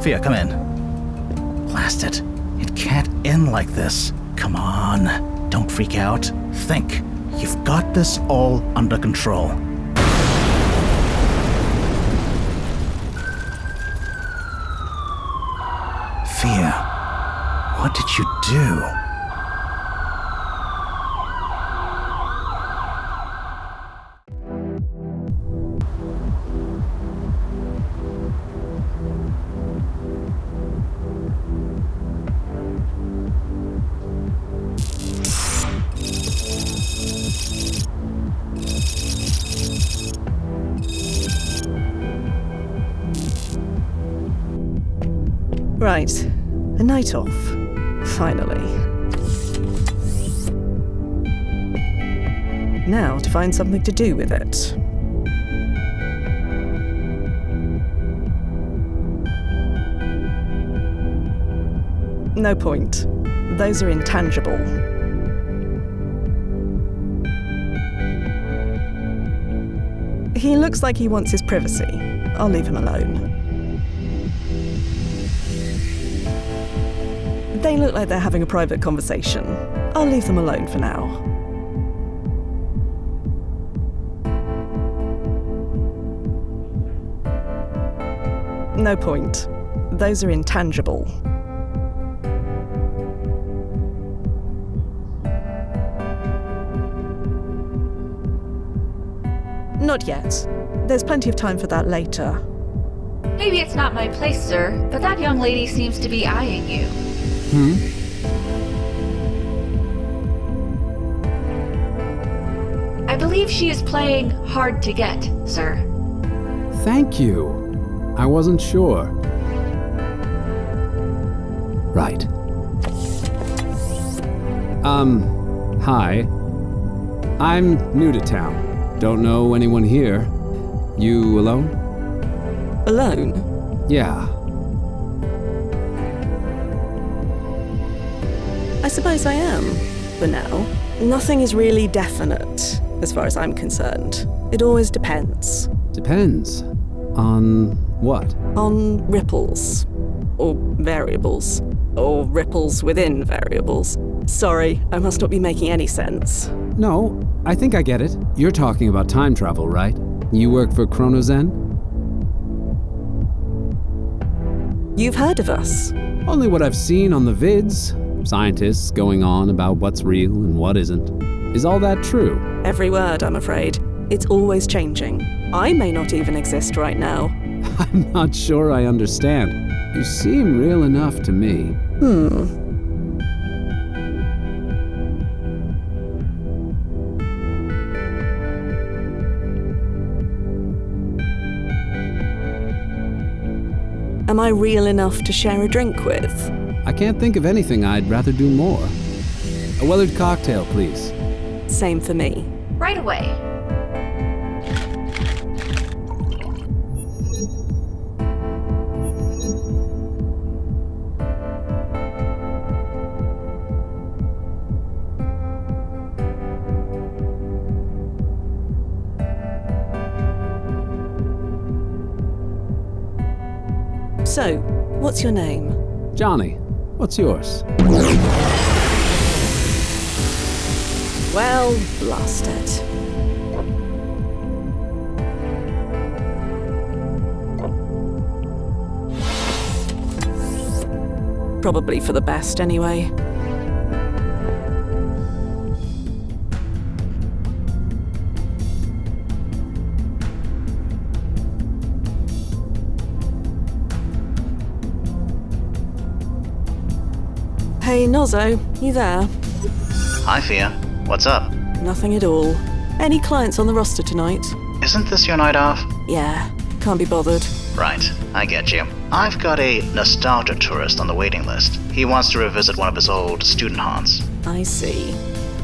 Fia, come in. Blast it. It can't end like this. Come on. Don't freak out. Think. You've got this all under control. Fia, what did you do? Right, a night off, finally. Now to find something to do with it. No point. Those are intangible. He looks like he wants his privacy. I'll leave him alone. They look like they're having a private conversation. I'll leave them alone for now. No point. Those are intangible. Not yet. There's plenty of time for that later. Maybe it's not my place, sir, but that young lady seems to be eyeing you. I believe she is playing hard to get, sir. Thank you. I wasn't sure. Right. Hi. I'm new to town. Don't know anyone here. You alone? Alone? Yeah. I suppose I am, for now. Nothing is really definite, as far as I'm concerned. It always depends. Depends. On what? On ripples. Or variables. Or ripples within variables. Sorry, I must not be making any sense. No, I think I get it. You're talking about time travel, right? You work for Chronozen? You've heard of us? Only what I've seen on the vids. Scientists going on about what's real and what isn't. Is all that true? Every word, I'm afraid. It's always changing. I may not even exist right now. I'm not sure I understand. You seem real enough to me. Am I real enough to share a drink with? I can't think of anything I'd rather do more. A Weathered cocktail, please. Same for me. Right away. So, what's your name? Johnny, what's yours? Well, blast it. Probably for the best, anyway. Hey, Nozzo, you there? Hi, Fia. What's up? Nothing at all. Any clients on the roster tonight? Isn't this your night off? Yeah, can't be bothered. Right, I get you. I've got a nostalgia tourist on the waiting list. He wants to revisit one of his old student haunts. I see.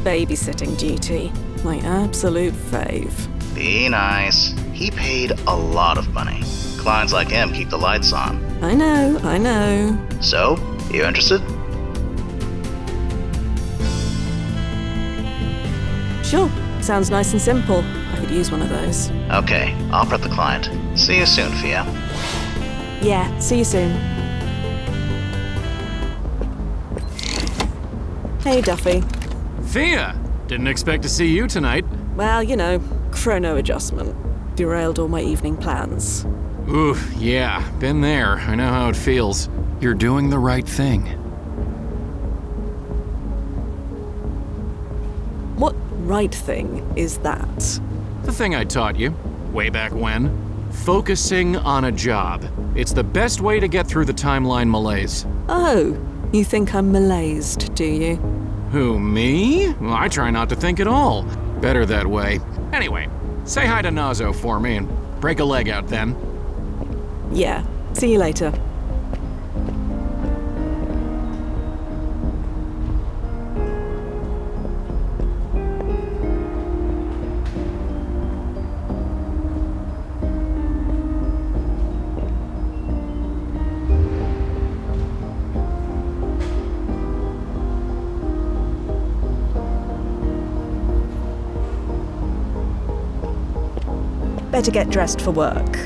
Babysitting duty. My absolute fave. Be nice. He paid a lot of money. Clients like him keep the lights on. I know. So, you interested? Sure, sounds nice and simple. I could use one of those. Okay, I'll prep the client. See you soon, Fia. Yeah, see you soon. Hey, Duffy. Fia! Didn't expect to see you tonight. Well, you know, chrono adjustment. Derailed all my evening plans. Ooh, yeah, been there. I know how it feels. You're doing the right thing. What right thing is that? The thing I taught you, way back when. Focusing on a job. It's the best way to get through the timeline malaise. Oh, you think I'm malaised, do you? Who, me? Well, I try not to think at all. Better that way. Anyway, say hi to Nazo for me and break a leg out then. Yeah, see you later. Better get dressed for work.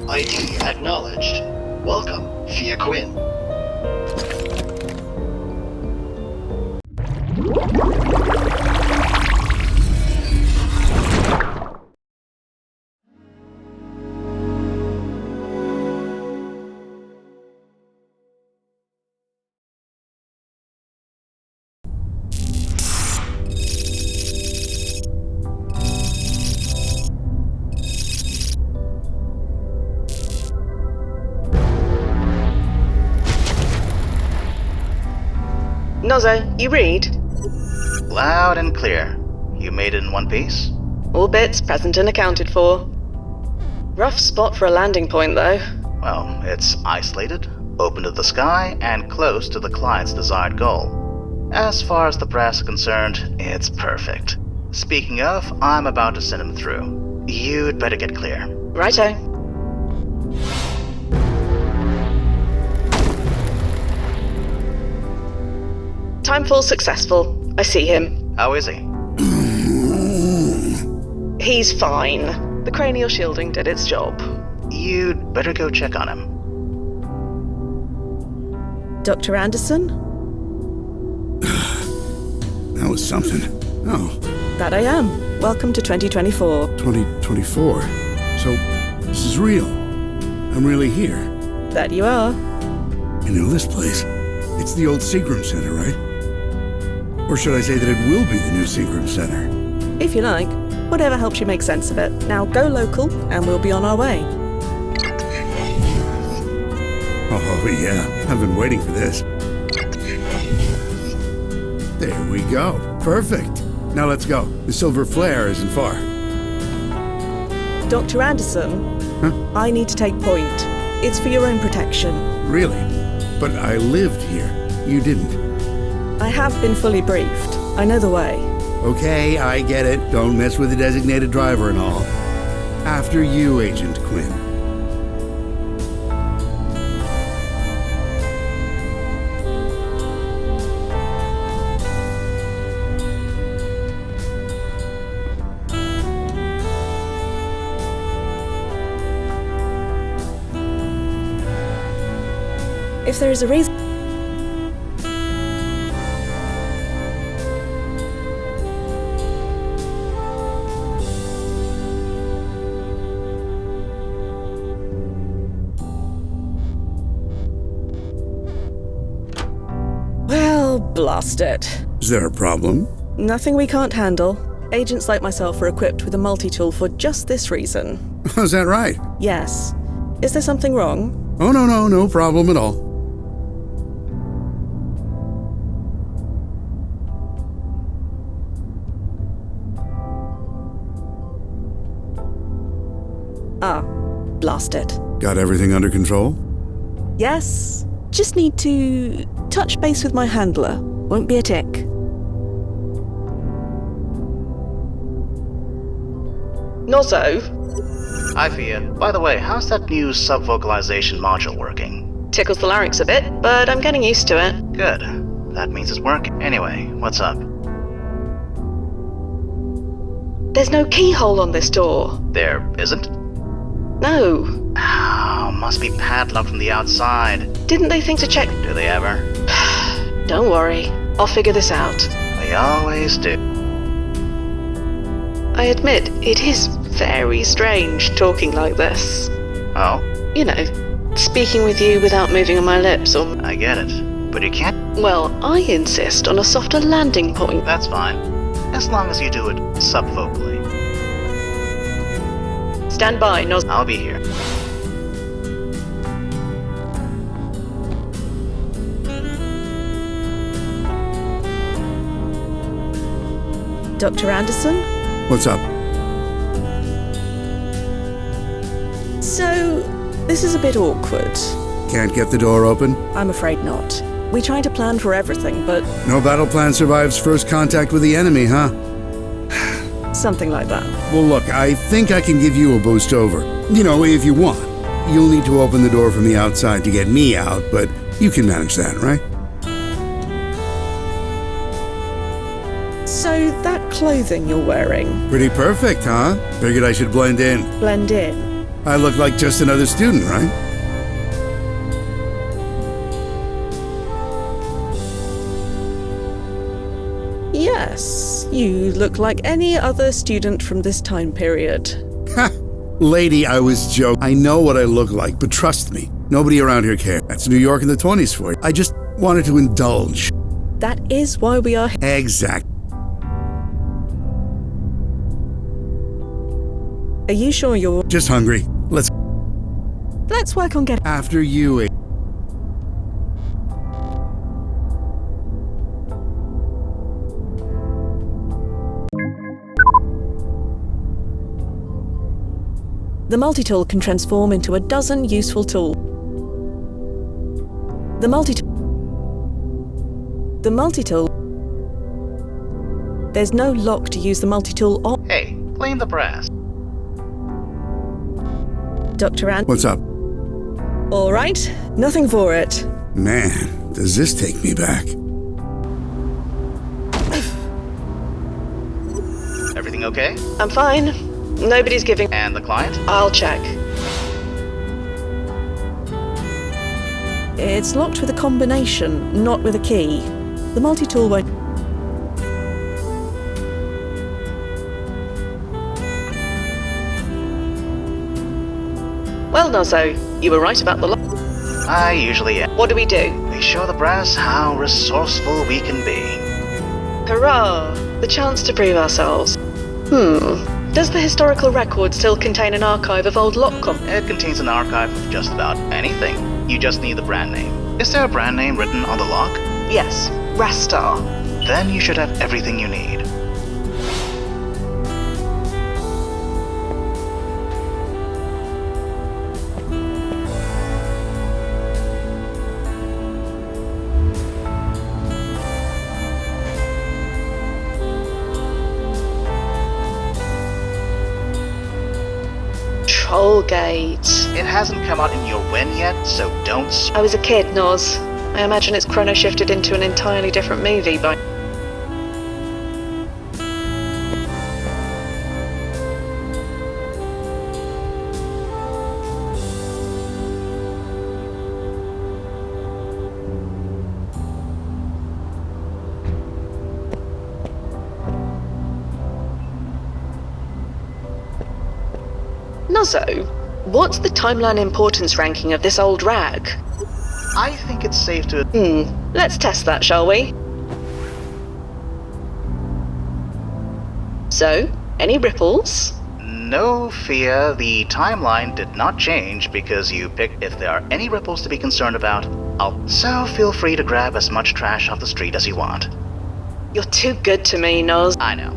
ID acknowledged. Welcome, Fia Quinn. Nozo, you read? Loud and clear. You made it in one piece? All bits present and accounted for. Rough spot for a landing point, though. Well, it's isolated, open to the sky, and close to the client's desired goal. As far as the press is concerned, it's perfect. Speaking of, I'm about to send him through. You'd better get clear. Righto. Timefall successful. I see him. How is he? He's fine. The cranial shielding did its job. You'd better go check on him. Dr. Anderson? That was something. Oh, That I am. Welcome to 2024. 2024. So, this is real. I'm really here. That you are. You know this place. It's the old Seagram Center, right? Or should I say that it will be the new Seagram Center? If you like. Whatever helps you make sense of it. Now go local, and we'll be on our way. Oh, yeah. I've been waiting for this. There we go. Perfect. Now let's go. The silver flare isn't far. Dr. Anderson, Huh? I need to take point. It's for your own protection. Really? But I lived here. You didn't. I have been fully briefed. I know the way. Okay, I get it. Don't mess with the designated driver and all. After you, Agent Quinn. If there is a reason... Well, blast it. Is there a problem? Nothing we can't handle. Agents like myself are equipped with a multi-tool for just this reason. Is that right? Yes. Is there something wrong? Oh, no problem at all. Ah, blast it. Got everything under control? Yes. Just need to touch base with my handler. Won't be a tick. Nozo, Hi, Fia. By the way, how's that new sub-vocalization module working? tickles the larynx a bit, but I'm getting used to it. Good. That means it's working. Anyway, what's up? There's no keyhole on this door. There isn't? No. Oh, must be padlocked from the outside. Didn't they think to check? Do they ever? Don't worry, I'll figure this out. They always do. I admit, it is very strange talking like this. Oh? You know, speaking with you without moving on my lips or... I get it. But you can't... Well, I insist on a softer landing point. That's fine. As long as you do it subvocally. Stand by, Nos. I'll be here. Dr. Anderson? What's up? So, this is a bit awkward. Can't get the door open? I'm afraid not. We try to plan for everything, but No battle plan survives first contact with the enemy, huh? something like that. Well, look, I think I can give you a boost over. You know, if you want. You'll need to open the door from the outside to get me out, but you can manage that, right? So, that clothing you're wearing, Pretty perfect, huh? Figured I should blend in. blend in. I look like just another student, right? Yes, you look like any other student from this time period. Ha! Lady, I was joking. I know what I look like, but trust me, nobody around here cares. That's New York in the 20s for you. I just wanted to indulge. That is why we are here. Exactly. Are you sure you're... Just hungry. Let's work on getting... After you. The multi-tool can transform into a dozen useful tools. The multi-tool... There's no lock to use the multi-tool on... Hey, blame the brass. Dr. Anderson. What's up? All right, nothing for it. Man, does this take me back? Everything okay? I'm fine. Nobody's giving... And the client? I'll check. It's locked with a combination, not with a key. The multi-tool won't... Well, Nozzo, you were right about the lock. I usually am. What do? We show the brass how resourceful we can be. Hurrah! The chance to prove ourselves. Does the historical record still contain an archive of old lock comp? It contains an archive of just about anything. You just need the brand name. Is there a brand name written on the lock? Yes, Rastar. Then you should have everything you need. Trollgate. It hasn't come out in your win yet, so don't... I was a kid, Noz. I imagine it's chrono shifted into an entirely different movie by... Nozzo, what's the timeline importance ranking of this old rag? I think it's safe to... Let's test that, shall we? So, any ripples? No, Fia, the timeline did not change because you picked if there are any ripples to be concerned about. So feel free to grab as much trash off the street as you want. You're too good to me, Noz. I know.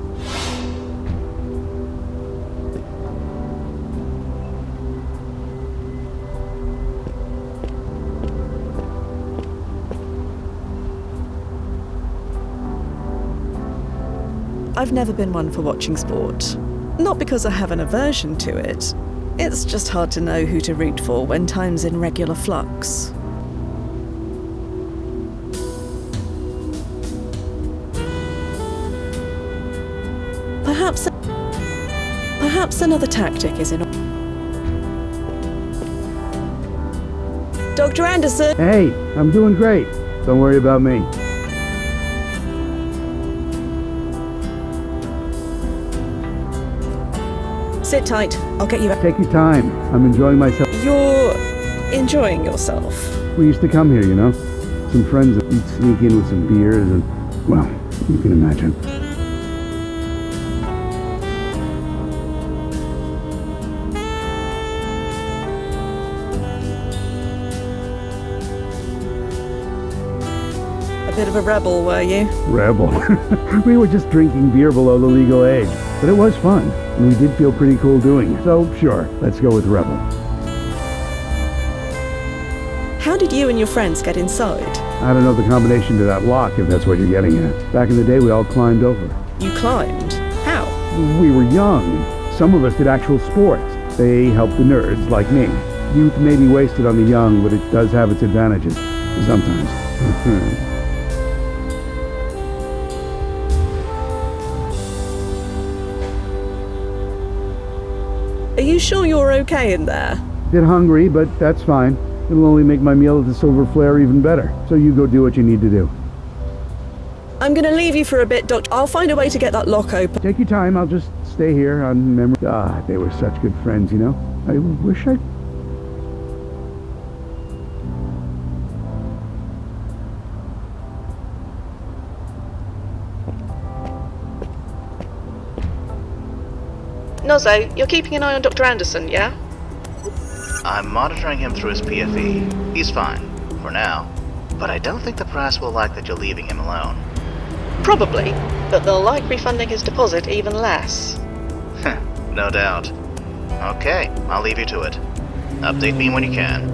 I've never been one for watching sport. Not because I have an aversion to it. It's just hard to know who to root for when time's in regular flux. Perhaps another tactic is in... Dr. Anderson! Hey, I'm doing great. Don't worry about me. Sit tight. I'll get you back. Take your time. I'm enjoying myself. You're enjoying yourself. We used to come here, you know? Some friends, we'd sneak in with some beers and, well, you can imagine. A bit of a rebel, were you? Rebel. We were just drinking beer below the legal age. But it was fun, and we did feel pretty cool doing it. So, sure, let's go with rebel. How did you and your friends get inside? I don't know the combination to that lock, if that's what you're getting at. Back in the day, we all climbed over. You climbed? How? We were young. Some of us did actual sports. They helped the nerds like me. Youth may be wasted on the young, but it does have its advantages. Sometimes. Are you sure you're okay in there? Bit hungry, but that's fine. It'll only make my meal at the Silver Flare even better. So you go do what you need to do. I'm gonna leave you for a bit, Doctor. I'll find a way to get that lock open. Take your time. I'll just stay here on memory. Ah, they were such good friends, you know? I wish I... Nozzo, you're keeping an eye on Dr. Anderson, yeah? I'm monitoring him through his PFE. He's fine, for now. But I don't think the press will like that you're leaving him alone. Probably, but they'll like refunding his deposit even less. No doubt. Okay, I'll leave you to it. Update me when you can.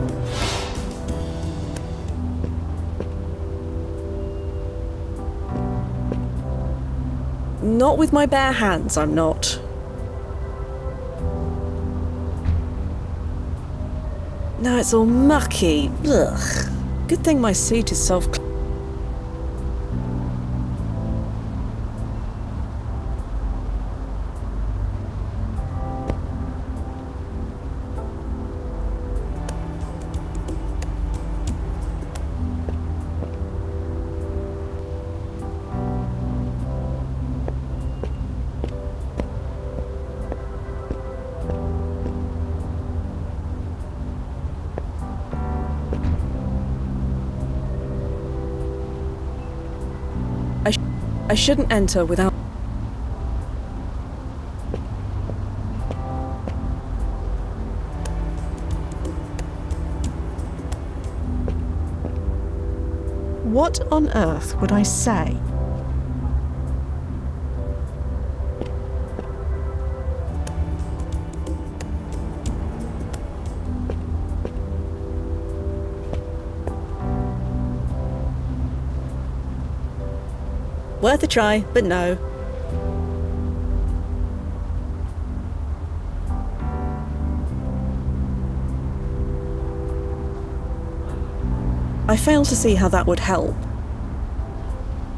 Not with my bare hands, I'm not. Now it's all mucky. Ugh. Good thing my suit is self. I shouldn't enter without. What on earth would I say? Worth a try, but no. I fail to see how that would help.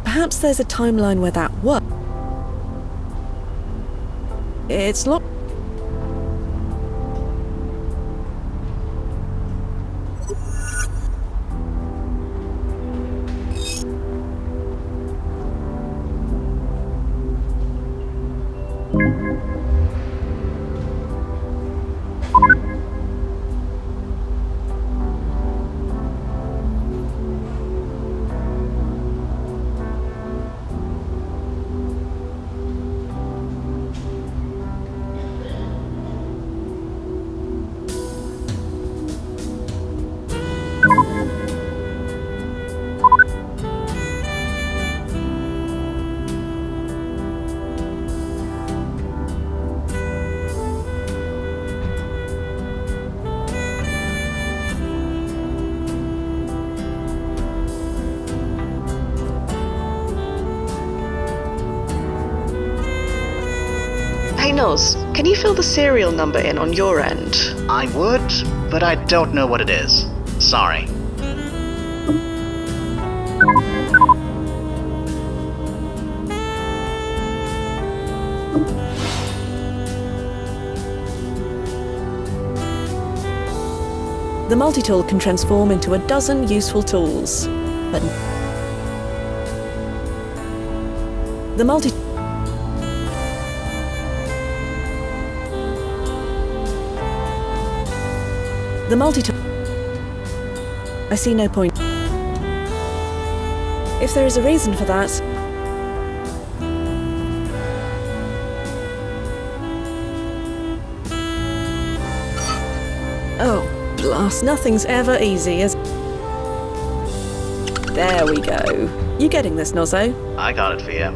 Perhaps there's a timeline where that works. It's locked. Hey Noz, can you fill the serial number in on your end? I would, but I don't know what it is. Sorry. The The multi-tool can transform into a dozen useful tools. But the multi... The multi-tool... I see no point. If there is a reason for that... Oh, blast. Nothing's ever easy as... There we go. You getting this, Nozzo? I got it, Fia.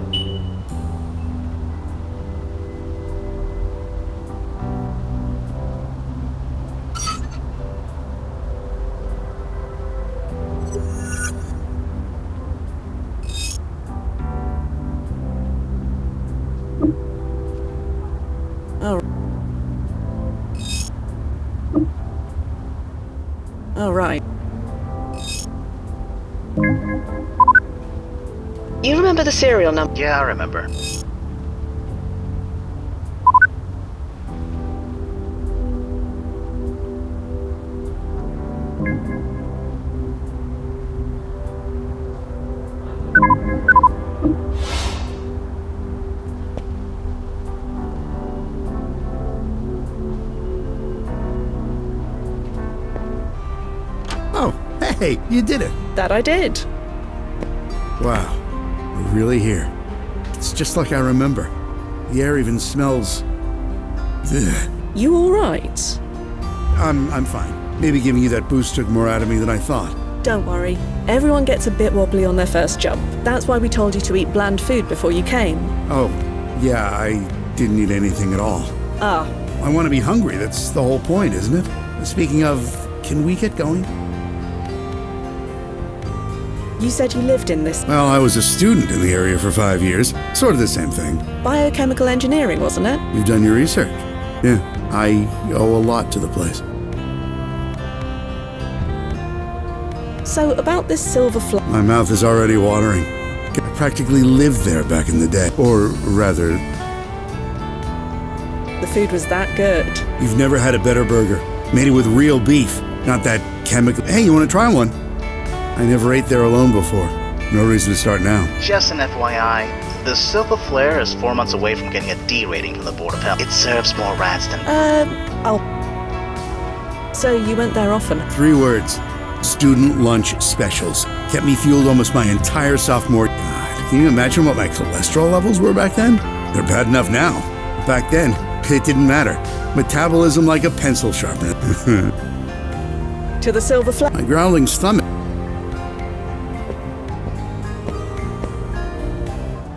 Oh, right. You remember the serial number? Yeah, I remember. Oh, hey, you did it. That I did. Wow, we're really here. It's just like I remember. The air even smells... Ugh. You all right? I'm fine. Maybe giving you that boost took more out of me than I thought. Don't worry. Everyone gets a bit wobbly on their first jump. That's why we told you to eat bland food before you came. Oh, yeah, I didn't eat anything at all. Ah. I want to be hungry, that's the whole point, isn't it? Speaking of, can we get going? You said you lived in this Well, I was a student in the area for 5 years. Sort of the same thing. biochemical engineering, wasn't it? You've done your research. Yeah, I owe a lot to the place. So, about this silver fly... My mouth is already watering. I practically lived there back in the day. Or rather, The food was that good. you've never had a better burger. Made it with real beef, not that chemical. Hey, you want to try one? I never ate there alone before. No reason to start now. Just an FYI, the Silver Flare is 4 months away from getting a D rating from the Board of Health. It serves more rats than... So you went there often? 3 words. Student lunch specials. Kept me fueled almost my entire sophomore... God, can you imagine what my cholesterol levels were back then? They're bad enough now. Back then, it didn't matter. Metabolism like a pencil sharpener. To the silver flag. My growling stomach.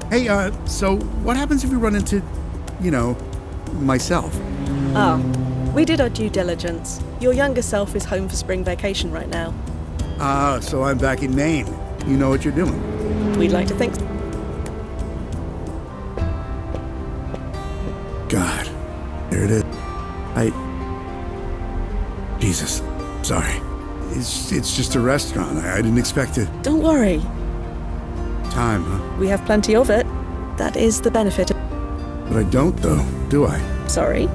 Hey, so what happens if we run into, myself? Ah, we did our due diligence. Your younger self is home for spring vacation right now. Ah, so I'm back in Maine. You know what you're doing. We'd like to think... God, there it is. Jesus, sorry. It's just a restaurant. I didn't expect it. Don't worry. Time, huh? We have plenty of it. That is the benefit. But I don't, though, do I? Sorry?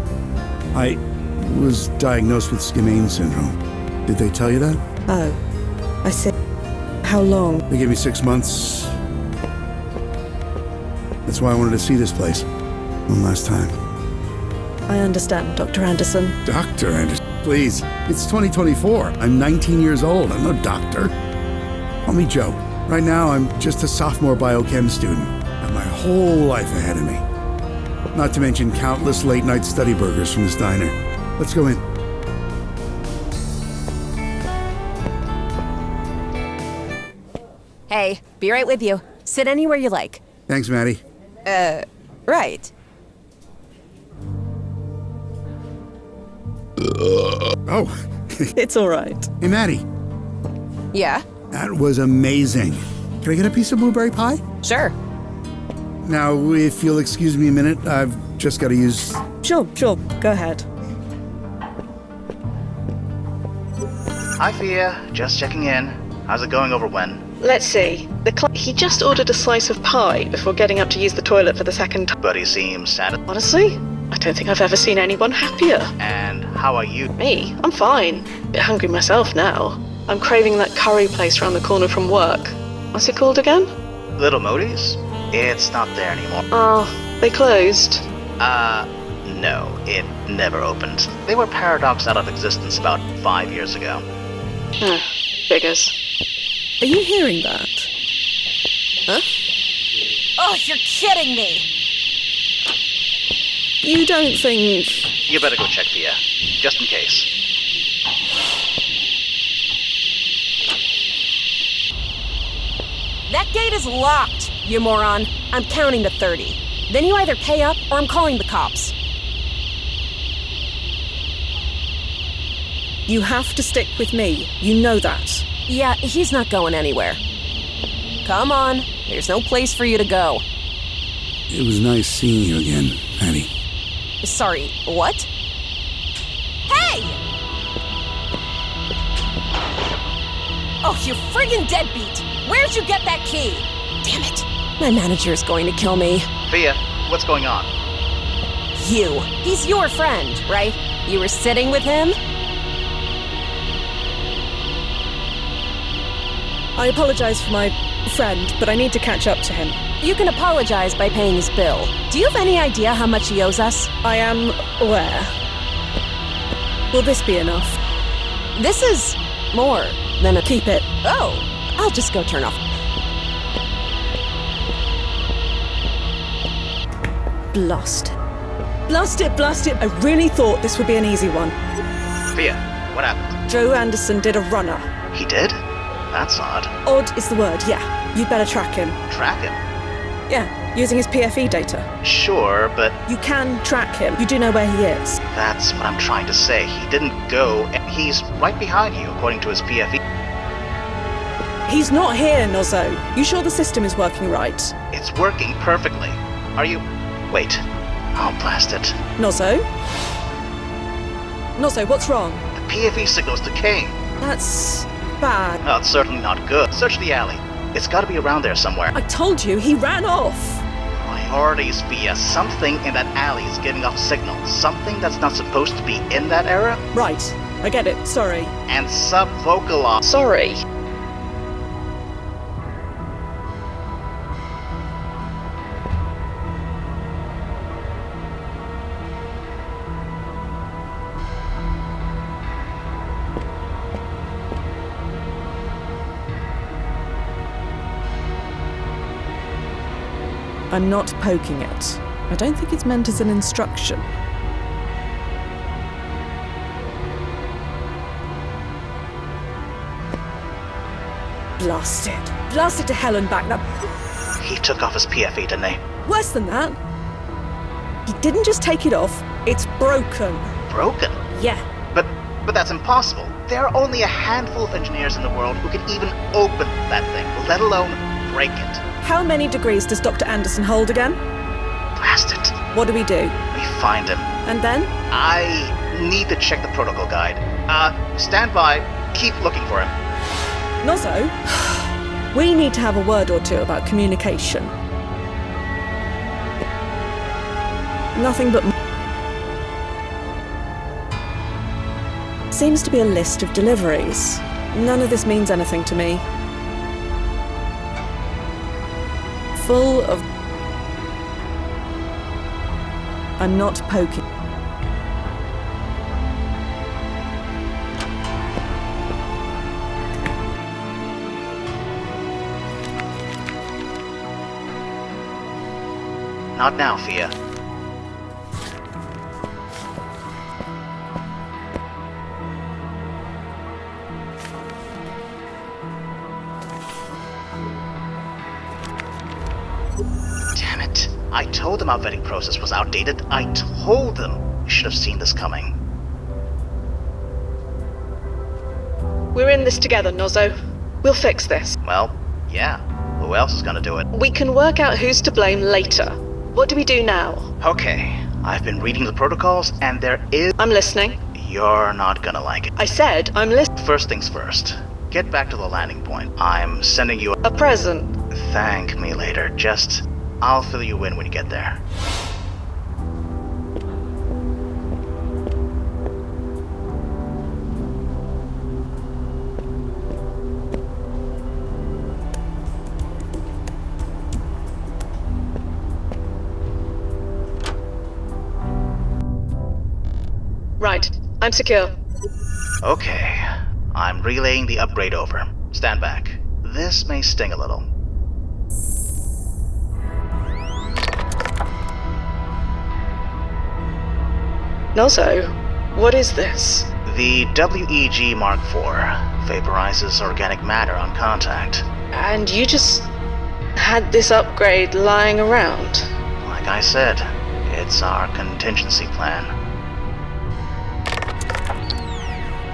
I was diagnosed with Skimane syndrome. Did they tell you that? Oh, I see. How long? They gave me 6 months. That's why I wanted to see this place. One last time. I understand, Dr. Anderson. Dr. Anderson, please. It's 2024. I'm 19 years old. I'm no doctor. Call me Joe. Right now, I'm just a sophomore biochem student. Got my whole life ahead of me. Not to mention countless late-night study burgers from this diner. Let's go in. Hey, be right with you. Sit anywhere you like. Thanks, Maddie. Right. Oh. It's all right. Hey, Maddie. Yeah? That was amazing. Can I get a piece of blueberry pie? Sure. Now, if you'll excuse me a minute, I've just got to use... Sure. Go ahead. Hi, Fia. Just checking in. How's it going over when? Let's see. He just ordered a slice of pie before getting up to use the toilet for the second time. But he seems sad. Honestly, I don't think I've ever seen anyone happier. And how are you? Me? I'm fine. Bit hungry myself now. I'm craving that curry place around the corner from work. What's it called again? Little Modi's? It's not there anymore. Oh, they closed. No, it never opened. They were paradoxed out of existence about 5 years ago. Figures. Are you hearing that? Huh? Oh, you're kidding me! You don't think... You better go check, Fia. Just in case. That gate is locked, you moron. I'm counting to 30. Then you either pay up or I'm calling the cops. You have to stick with me. You know that. Yeah, he's not going anywhere. Come on, there's no place for you to go. It was nice seeing you again, Patty. Sorry, what? Hey! Oh, you friggin' deadbeat! Where'd you get that key? Damn it. My manager is going to kill me. Fia, what's going on? You. He's your friend, right? You were sitting with him? I apologize for my friend, but I need to catch up to him. You can apologize by paying his bill. Do you have any idea how much he owes us? I am aware. Will this be enough? This is more than a... Keep it. Oh, I'll just go turn off. Blast. Blast it, blast it. I really thought this would be an easy one. Fia, what happened? Joe Anderson did a runner. He did? That's odd. Odd is the word, yeah. You'd better track him. Track him? Yeah, using his PFE data. Sure, but... You can track him. You do know where he is. That's what I'm trying to say. He didn't go, and he's right behind you, according to his PFE. He's not here, Nozzo. You sure the system is working right? It's working perfectly. Are you... Wait. Oh, blast it. Nozzo? Nozzo, what's wrong? The PFE signal's decaying. That's... bad. Well, it's certainly not good. Search the alley. It's gotta be around there somewhere. I told you, he ran off. Priorities, Fia. Something in that alley is giving off signal. Something that's not supposed to be in that area. Right. I get it. Sorry. And subvocalize. Sorry. I'm not poking it. I don't think it's meant as an instruction. Blast it. Blast it to hell and back. That... He took off his PFE, didn't he? Worse than that. He didn't just take it off, it's broken. Broken? Yeah. But that's impossible. There are only a handful of engineers in the world who can even open that thing, let alone break it. How many degrees does Dr. Anderson hold again? Blast it. What do? We find him. And then? I need to check the protocol guide. Stand by. Keep looking for him. Nozzo, we need to have a word or two about communication. Nothing but... Seems to be a list of deliveries. None of this means anything to me. Full of... I'm not poking. Not now, Fia. Damn it. I told them our vetting process was outdated. I told them. You should have seen this coming. We're in this together, Nozzo. We'll fix this. Well, yeah. Who else is gonna do it? We can work out who's to blame later. What do we do now? Okay. I've been reading the protocols, and there is... I'm listening. You're not gonna like it. I said I'm listening. First things first. Get back to the landing point. I'm sending you a present. Thank me later. I'll fill you in when you get there. I'm secure. Okay. I'm relaying the upgrade over. Stand back. This may sting a little. Nozo, what is this? The WEG Mark IV vaporizes organic matter on contact. And you just had this upgrade lying around? Like I said, it's our contingency plan.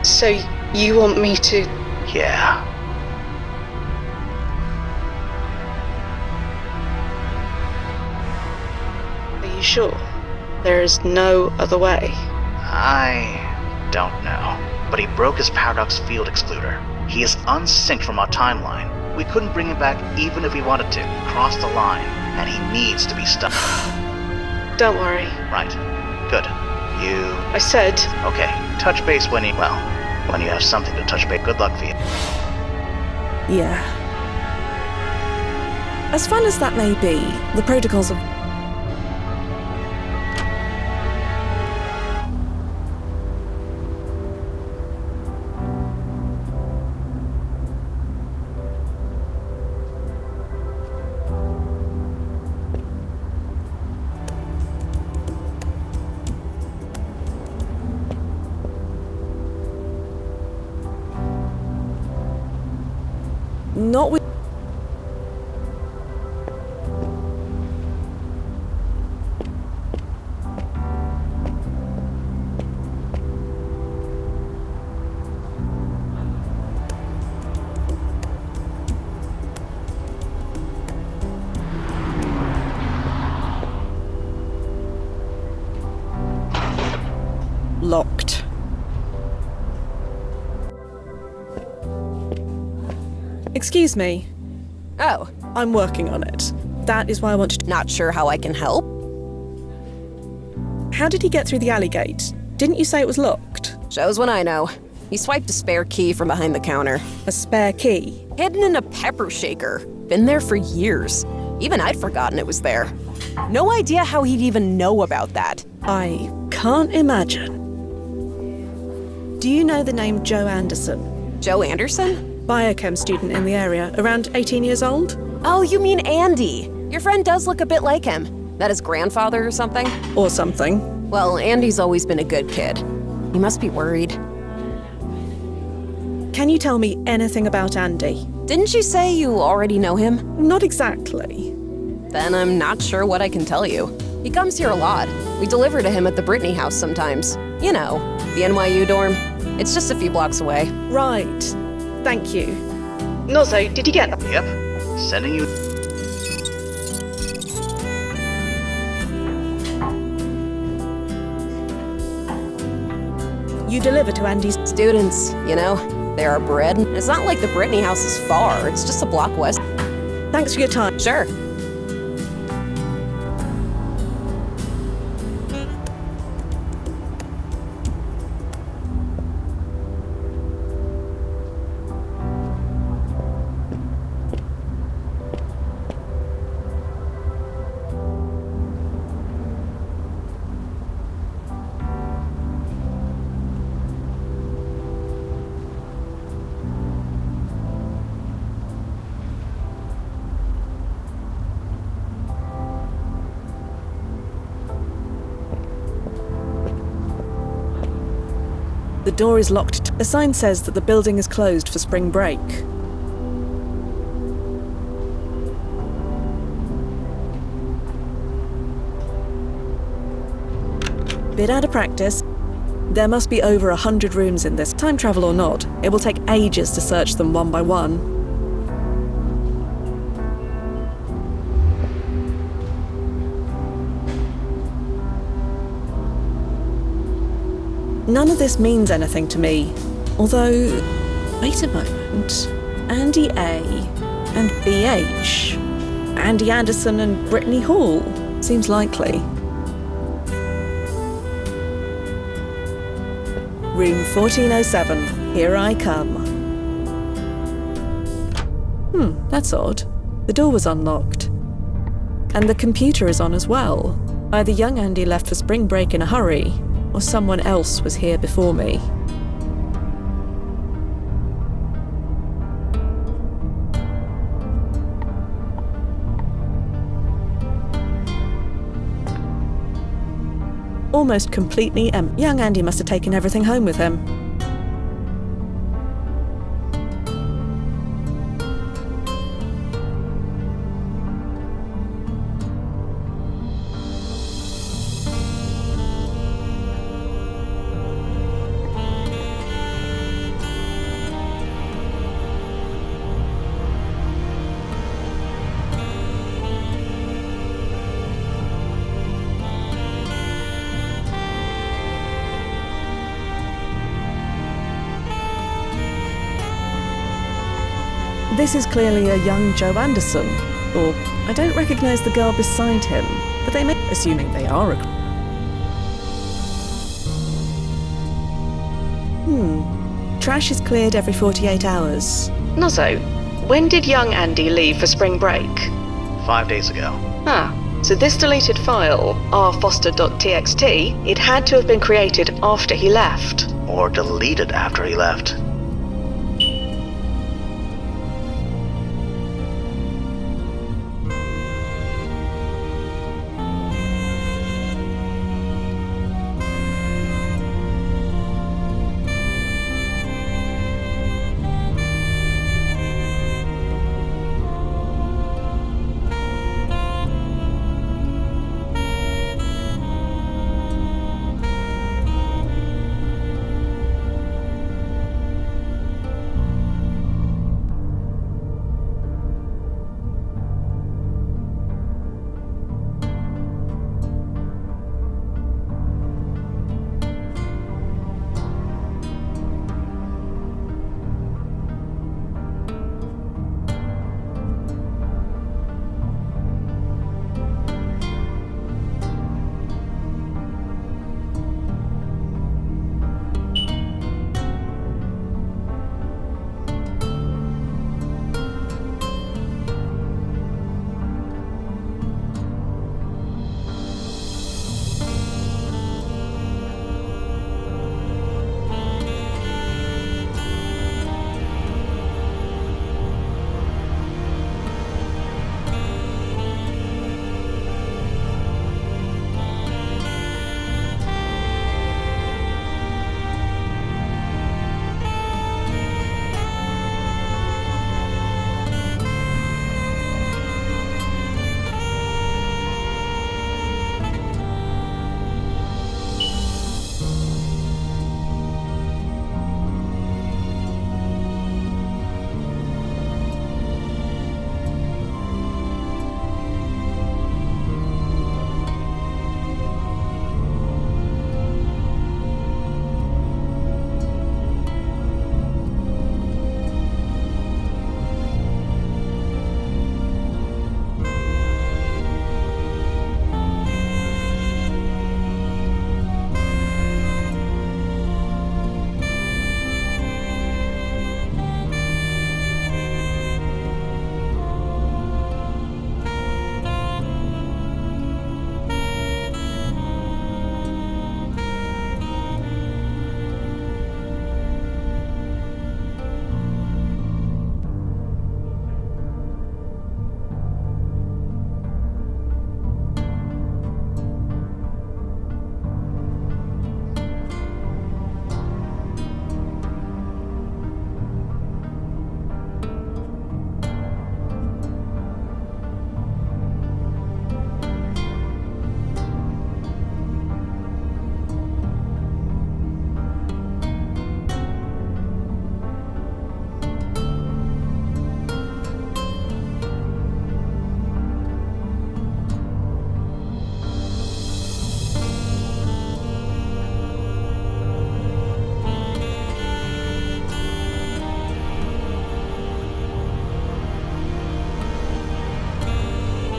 So you want me to... Yeah. Are you sure? There is no other way? I don't know. But he broke his paradox field excluder. He is unsynced from our timeline. We couldn't bring him back even if we wanted to. He crossed the line, and he needs to be stopped. Don't worry. Right. Good. You... I said... Okay. Touch base when you... Well, when you have something to touch base. Good luck, Fia. Yeah. As fun as that may be, the protocols of... Not with... Locked. Excuse me. Oh, I'm working on it. That is why I want to... not sure how I can help? How did he get through the alley gate? Didn't you say it was locked? Shows when I know. He swiped a spare key from behind the counter. A spare key? Hidden in a pepper shaker. Been there for years. Even I'd forgotten it was there. No idea how he'd even know about that. I can't imagine. Do you know the name Joe Anderson? Joe Anderson? Biochem student in the area, around 18 years old? Oh, you mean Andy. Your friend does look a bit like him. That his grandfather or something? Or something. Well, Andy's always been a good kid. He must be worried. Can you tell me anything about Andy? Didn't you say you already know him? Not exactly. Then I'm not sure what I can tell you. He comes here a lot. We deliver to him at the Brittany house sometimes. You know, the NYU dorm. It's just a few blocks away. Right. Thank you. Nozo, did you get that? Yep. Sending you... You deliver to Andy's... Students, you know, they're our bread. It's not like the Brittany house is far. It's just a block west. Thanks for your time. Sure. The door is locked. A sign says that the building is closed for spring break. Bit out of practice. There must be over 100 rooms in this. Time travel or not, it will take ages to search them one by one. None of this means anything to me. Although, wait a moment. Andy A. and BH. Andy Anderson and Brittany Hall. Seems likely. Room 1407. Here I come. That's odd. The door was unlocked. And the computer is on as well. Either young Andy left for spring break in a hurry, or someone else was here before me. Almost completely empty. Young Andy must have taken everything home with him. This is clearly a young Joe Anderson, or I don't recognise the girl beside him, but they may, assuming they are a... Trash is cleared every 48 hours. Nozzo, when did young Andy leave for spring break? 5 days ago. So this deleted file, rfoster.txt, it had to have been created after he left. Or deleted after he left.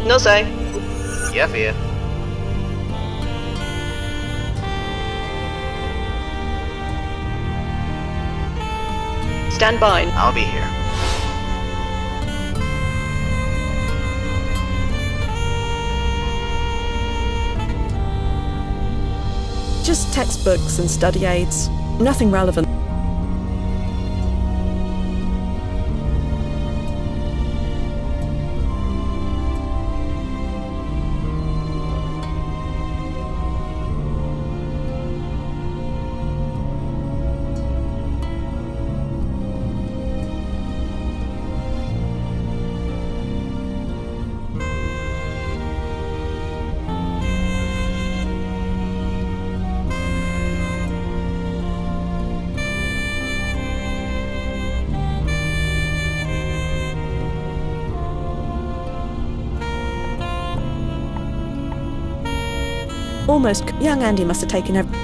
Nozzo. Yeah, Fia. Stand by. I'll be here. Just textbooks and study aids. Nothing relevant. Almost. Young Andy must have taken everything.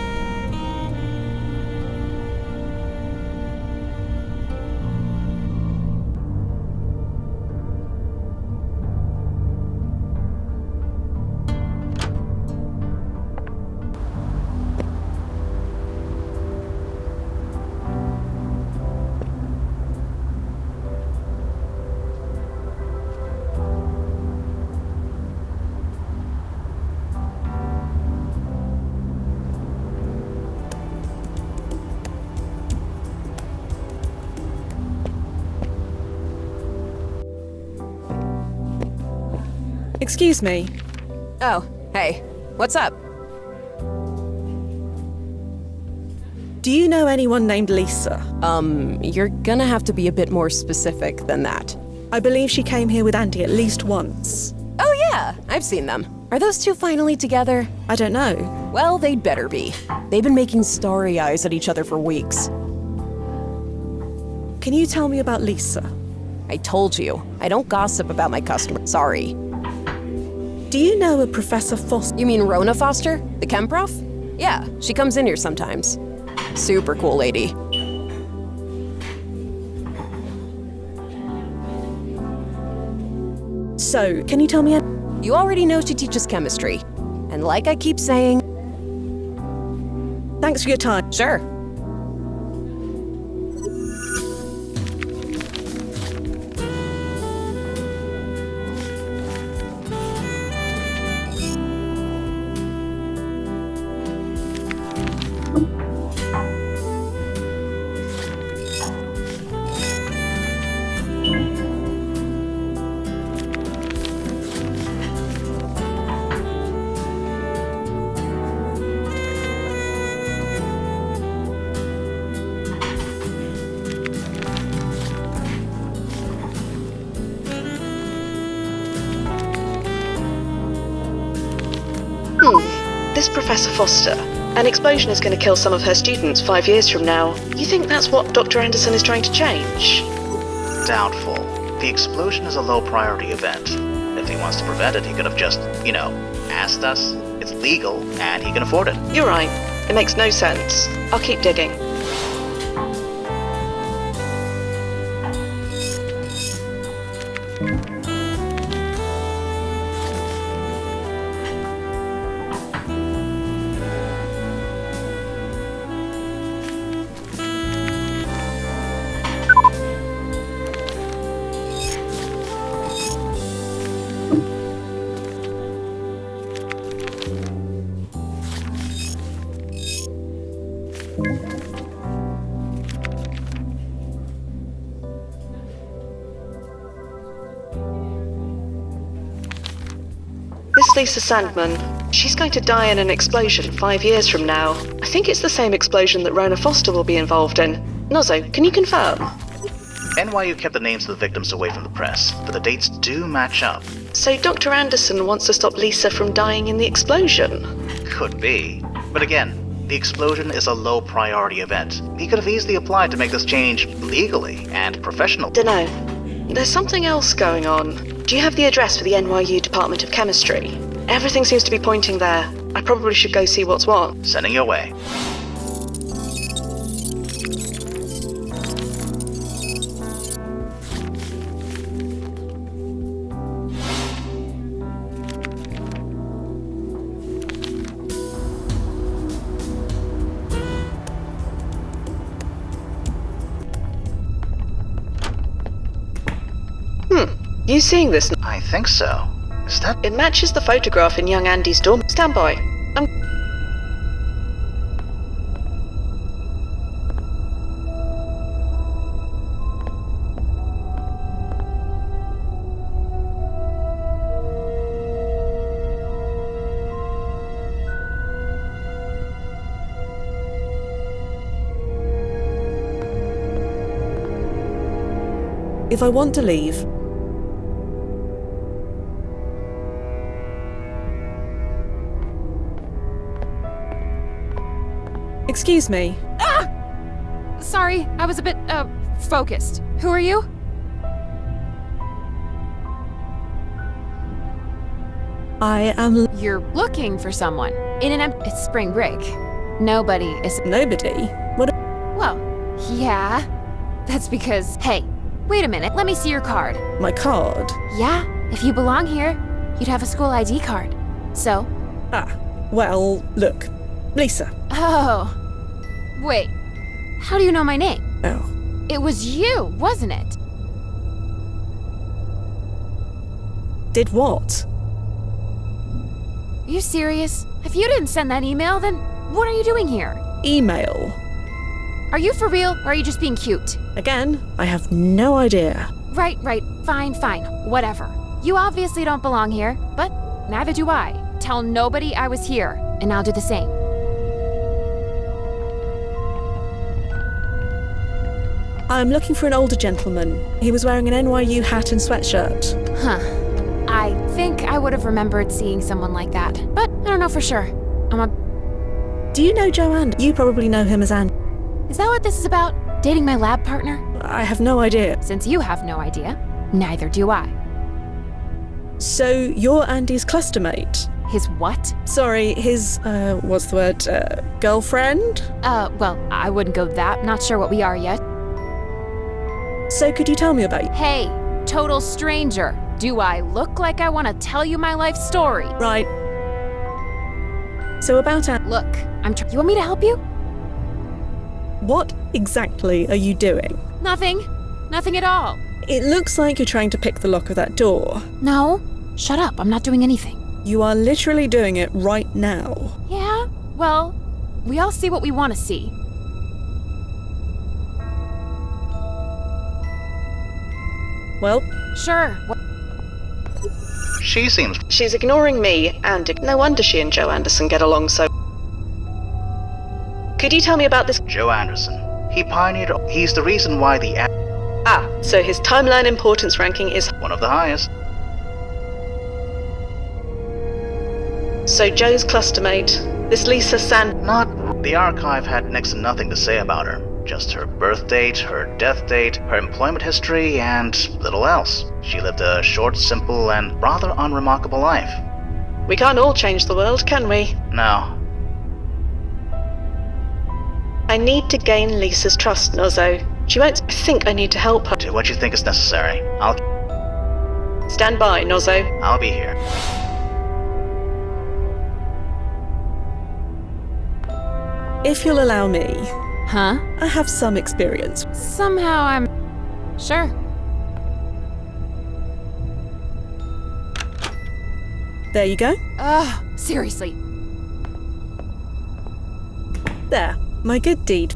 Excuse me. Oh, hey. What's up? Do you know anyone named Lisa? You're gonna have to be a bit more specific than that. I believe she came here with Andy at least once. Oh yeah, I've seen them. Are those two finally together? I don't know. Well, they'd better be. They've been making starry eyes at each other for weeks. Can you tell me about Lisa? I told you, I don't gossip about my customers. Sorry. Do you know a Professor Foster? You mean Rona Foster? The chem prof? Yeah, she comes in here sometimes. Super cool lady. So, can you tell me? You already know she teaches chemistry. And like I keep saying... Thanks for your time. Sure. This Professor Foster. An explosion is going to kill some of her students 5 years from now. You think that's what Dr. Anderson is trying to change? Doubtful. The explosion is a low priority event. If he wants to prevent it, he could have just, asked us. It's legal, and he can afford it. You're right. It makes no sense. I'll keep digging. This Lisa Sandman, she's going to die in an explosion 5 years from now. I think it's the same explosion that Rona Foster will be involved in. Nozzo, can you confirm? NYU kept the names of the victims away from the press, but the dates do match up. So Dr. Anderson wants to stop Lisa from dying in the explosion? Could be. But again, the explosion is a low priority event. He could have easily applied to make this change legally and professional. Dunno. There's something else going on. Do you have the address for the NYU Department of Chemistry? Everything seems to be pointing there. I probably should go see what's what. Sending your way. You seeing this? I think so. Is that... It matches the photograph in young Andy's dorm. Stand by. if I want to leave. Excuse me. Sorry, I was a bit, focused. Who are you? I am... You're looking for someone. It's spring break. Nobody is... Nobody? What? Well, yeah. That's because... Hey, wait a minute. Let me see your card. My card? Yeah, if you belong here, you'd have a school ID card. So? Well, look. Lisa. Oh. Wait. How do you know my name? Oh. It was you, wasn't it? Did what? Are you serious? If you didn't send that email, then what are you doing here? Email. Are you for real, or are you just being cute? Again, I have no idea. Right. Fine. Whatever. You obviously don't belong here, but neither do I. Tell nobody I was here, and I'll do the same. I'm looking for an older gentleman. He was wearing an NYU hat and sweatshirt. Huh. I think I would have remembered seeing someone like that, but I don't know for sure. Do you know Joanne? You probably know him as Andy. Is that what this is about? Dating my lab partner? I have no idea. Since you have no idea, neither do I. So you're Andy's cluster mate? His what? Sorry, his, what's the word, girlfriend? Well, I wouldn't go that. Not sure what we are yet. So could you tell me about you? Hey, total stranger. Do I look like I want to tell you my life story? Right. So about Look, you want me to help you? What exactly are you doing? Nothing. Nothing at all. It looks like you're trying to pick the lock of that door. No. Shut up, I'm not doing anything. You are literally doing it right now. Yeah? Well, we all see what we want to see. Well, sure. She seems... She's ignoring me, and no wonder she and Joe Anderson get along so... Could you tell me about this... Joe Anderson. He's the reason why the... So his timeline importance ranking is... one of the highest. So Joe's clustermate, this Lisa The archive had next to nothing to say about her. Just her birth date, her death date, her employment history, and little else. She lived a short, simple, and rather unremarkable life. We can't all change the world, can we? No. I need to gain Lisa's trust, Nozzo. She won't think I need to help her. Do what you think is necessary. Stand by, Nozzo. I'll be here. if you'll allow me. Huh? I have some experience. Somehow I'm... Sure. There you go. Ugh, seriously. There, my good deed.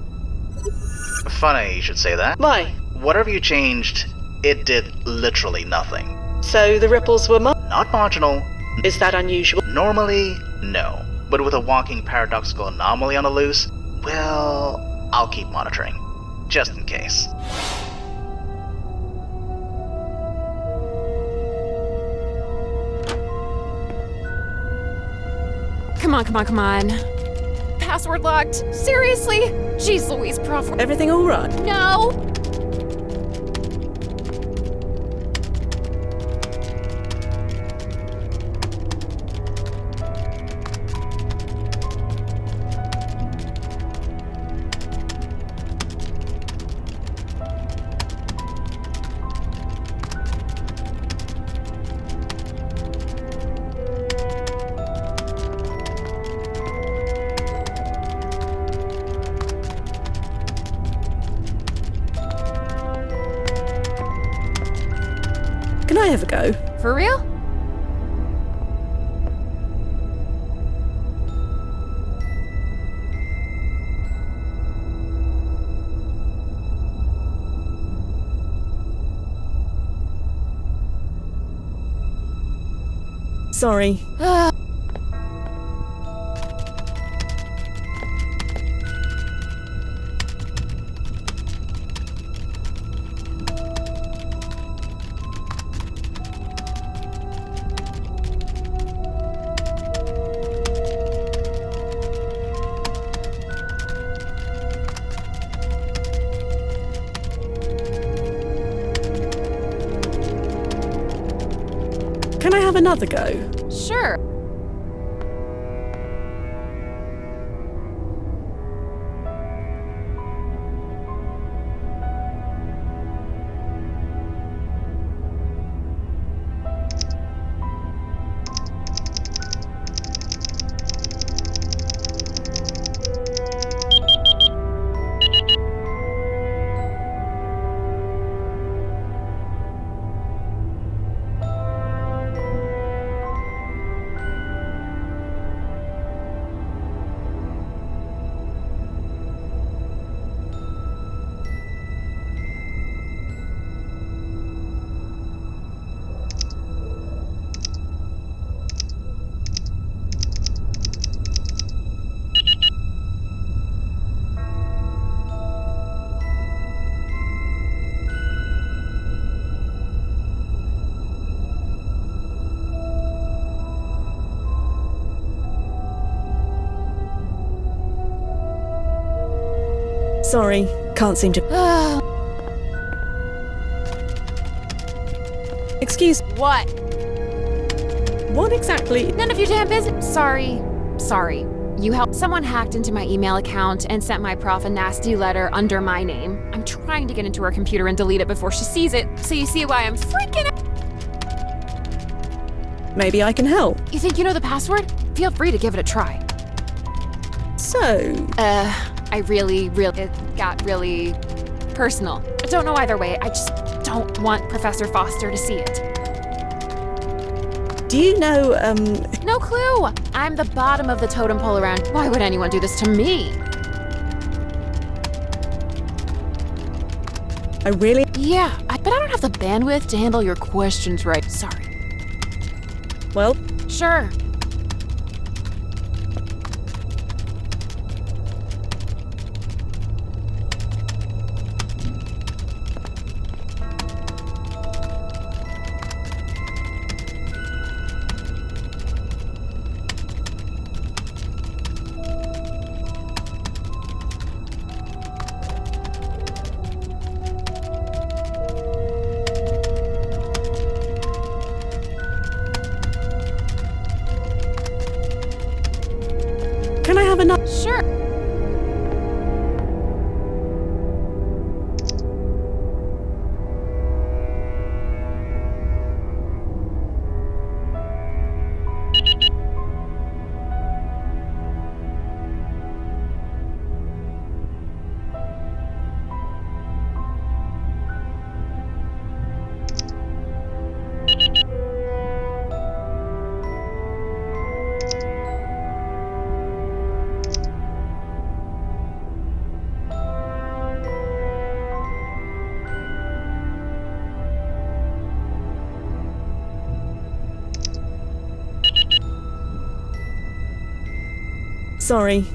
Funny you should say that. Why? Whatever you changed, it did literally nothing. So the ripples were not marginal. Is that unusual? Normally, no. But with a walking paradoxical anomaly on the loose, well, I'll keep monitoring. Just in case. Come on. Password locked. Seriously? Jeez Louise, Prof. Everything all right? No! Can I have a go? For real? Sorry. Can I have another go? Sure. Sorry, can't seem to... Excuse... What? What exactly... None of your damn business. Sorry. You helped. Someone hacked into my email account and sent my prof a nasty letter under my name. I'm trying to get into her computer and delete it before she sees it, so you see why I'm freaking out. Maybe I can help. You think you know the password? Feel free to give it a try. So... I really, it got really personal. I don't know either way, I just don't want Professor Foster to see it. Do you know, No clue! I'm the bottom of the totem pole around. Why would anyone do this to me? I really... Yeah, but I don't have the bandwidth to handle your questions right. Sorry. Well... Sure. Can I have another... Sure. Sorry.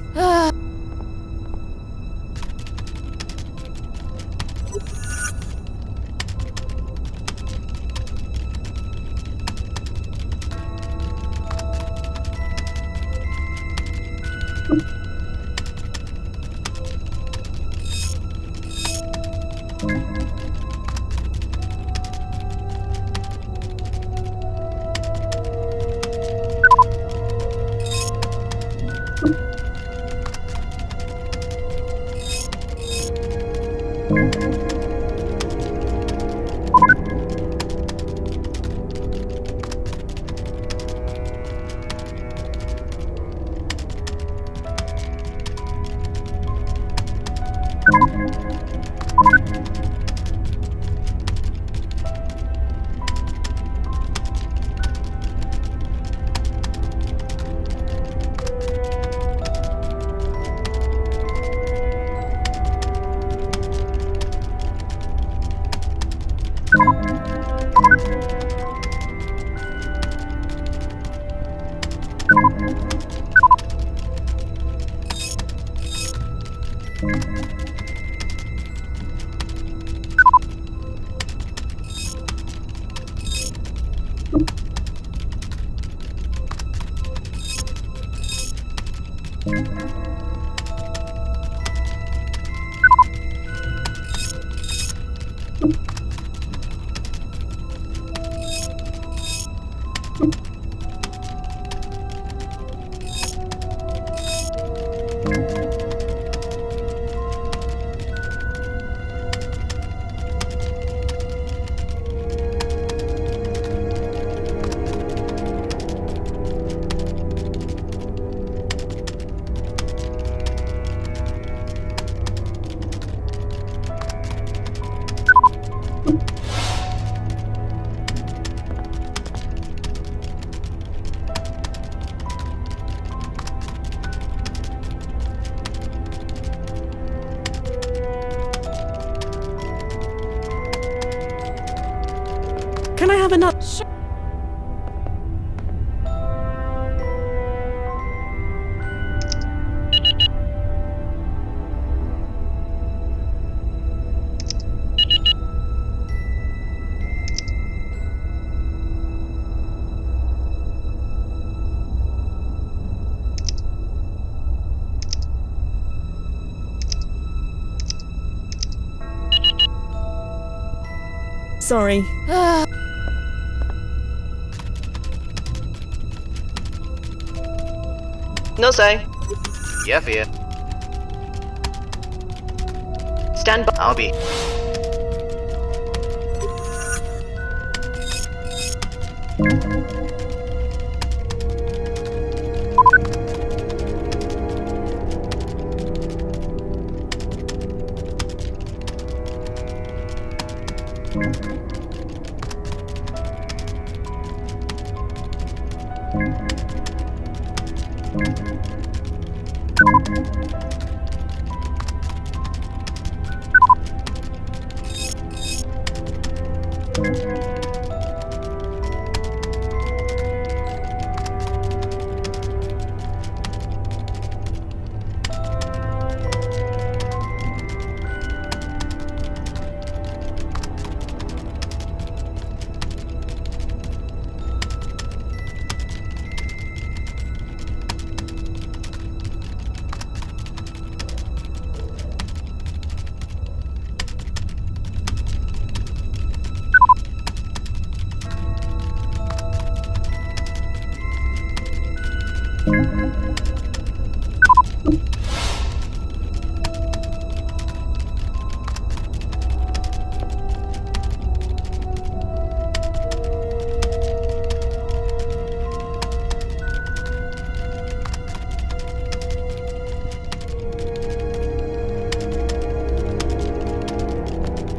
Can I have another? Sorry. Nozzo, Yeah, Fia. stand by. I'll be.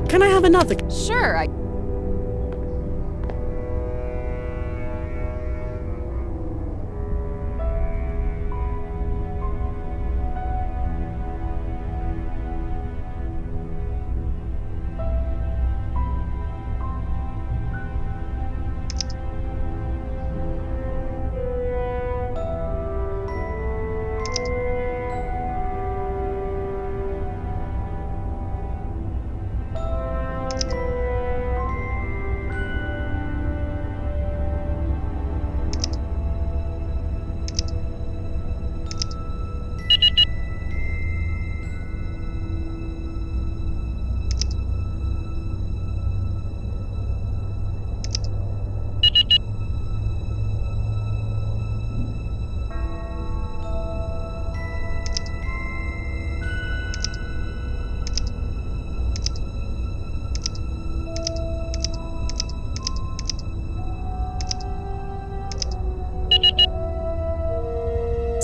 Can I have another? Sure, I.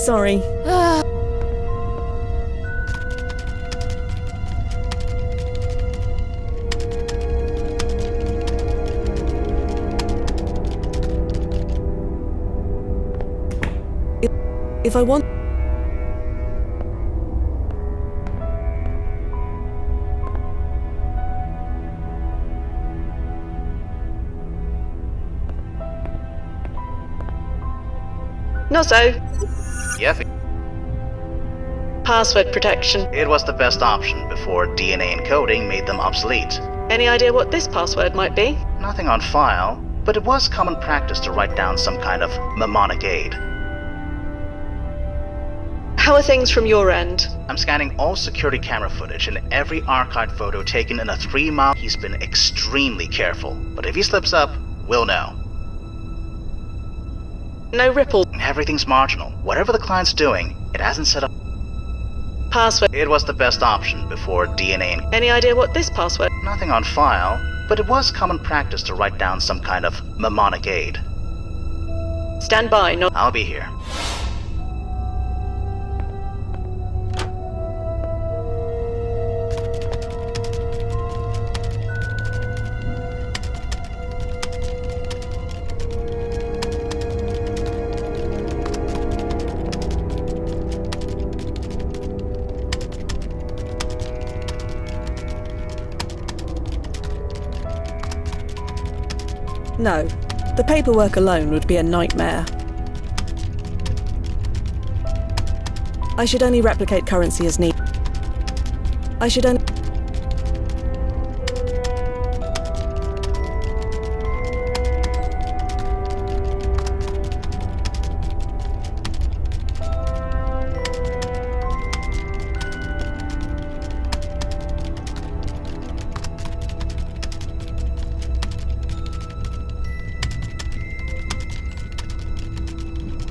Sorry. If I want... Nozzo, Yeah, Fia. password protection. It was the best option before DNA encoding made them obsolete. Any idea what this password might be? Nothing on file, but it was common practice to write down some kind of mnemonic aid. How are things from your end? I'm scanning all security camera footage and every archived photo taken in a 3-mile. He's been extremely careful, but if he slips up, we'll know. No ripple. Everything's marginal. Whatever the client's doing, it hasn't set up. Password. It was the best option before DNA and Any idea what this password? nothing on file, but it was common practice to write down some kind of mnemonic aid. Stand by, no. I'll be here. No, the paperwork alone would be a nightmare. I should only replicate currency as needed. I should only...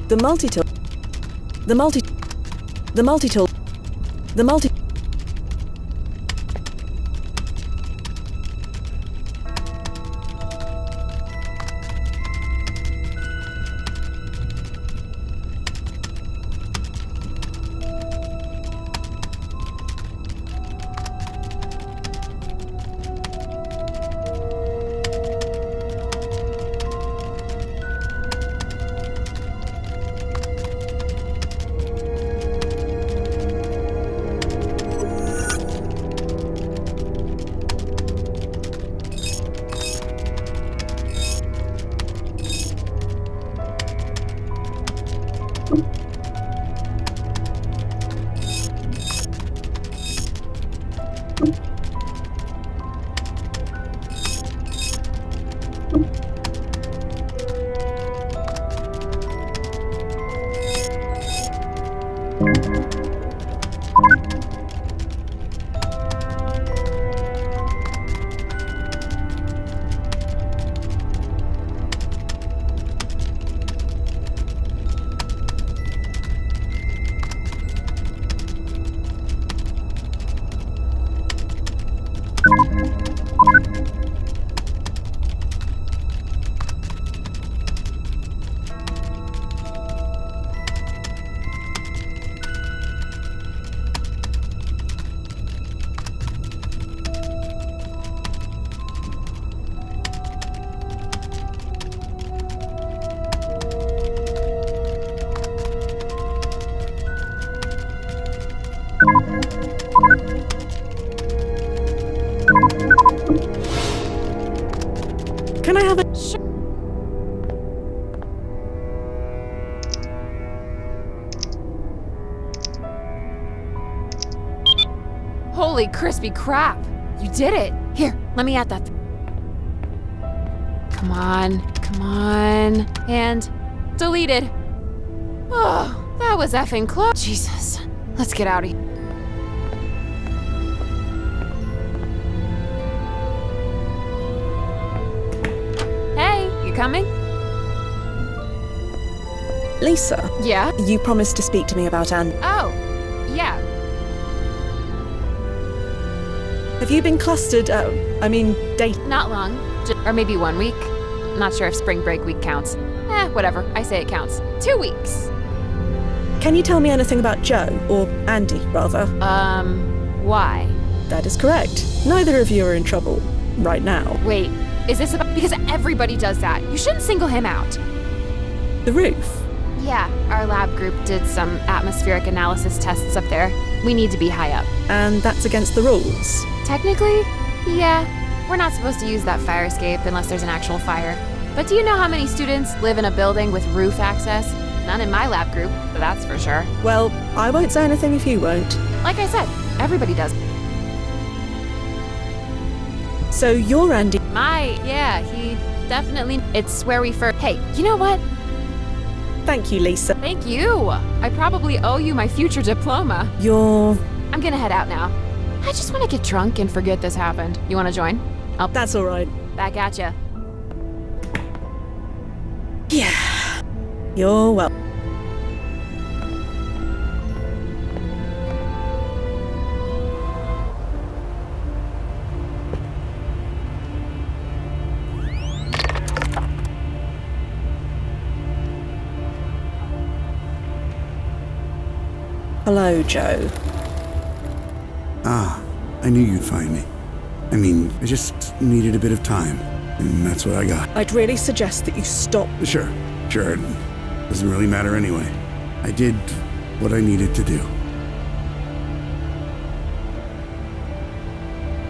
The multi-tool. The multi-tool. The multi... Can I have a... Holy crispy crap! You did it! Here, let me add that. Come on, come on. And deleted. Oh, that was effing close. Jesus. Let's get out of here. Hey, you coming? Lisa, Yeah? you promised to speak to me about Anne. Oh, yeah. Have you been clustered, date? Not long. Or maybe 1 week. Not sure if spring break week counts. Whatever. I say it counts. 2 weeks. Can you tell me anything about Joe, or Andy, rather? Why? That is correct. Neither of you are in trouble right now. Wait, is this about... Because everybody does that. You shouldn't single him out. The roof? Yeah, our lab group did some atmospheric analysis tests up there. We need to be high up. And that's against the rules? Technically, yeah. We're not supposed to use that fire escape unless there's an actual fire. But do you know how many students live in a building with roof access? None in my lab group, that's for sure. Well, I won't say anything if you won't. Like I said, everybody does. So you're Andy? Yeah, he definitely... It's where we first... Hey, you know what? Thank you, Lisa. Thank you. I probably owe you my future diploma. I'm gonna head out now. I just want to get drunk and forget this happened. You want to join? That's all right. Back at ya. Yeah. You're welcome. Hello, Joe. Ah, I knew you'd find me. I mean, I just needed a bit of time, and that's what I got. I'd really suggest that you stop. Sure. It doesn't really matter anyway. I did what I needed to do.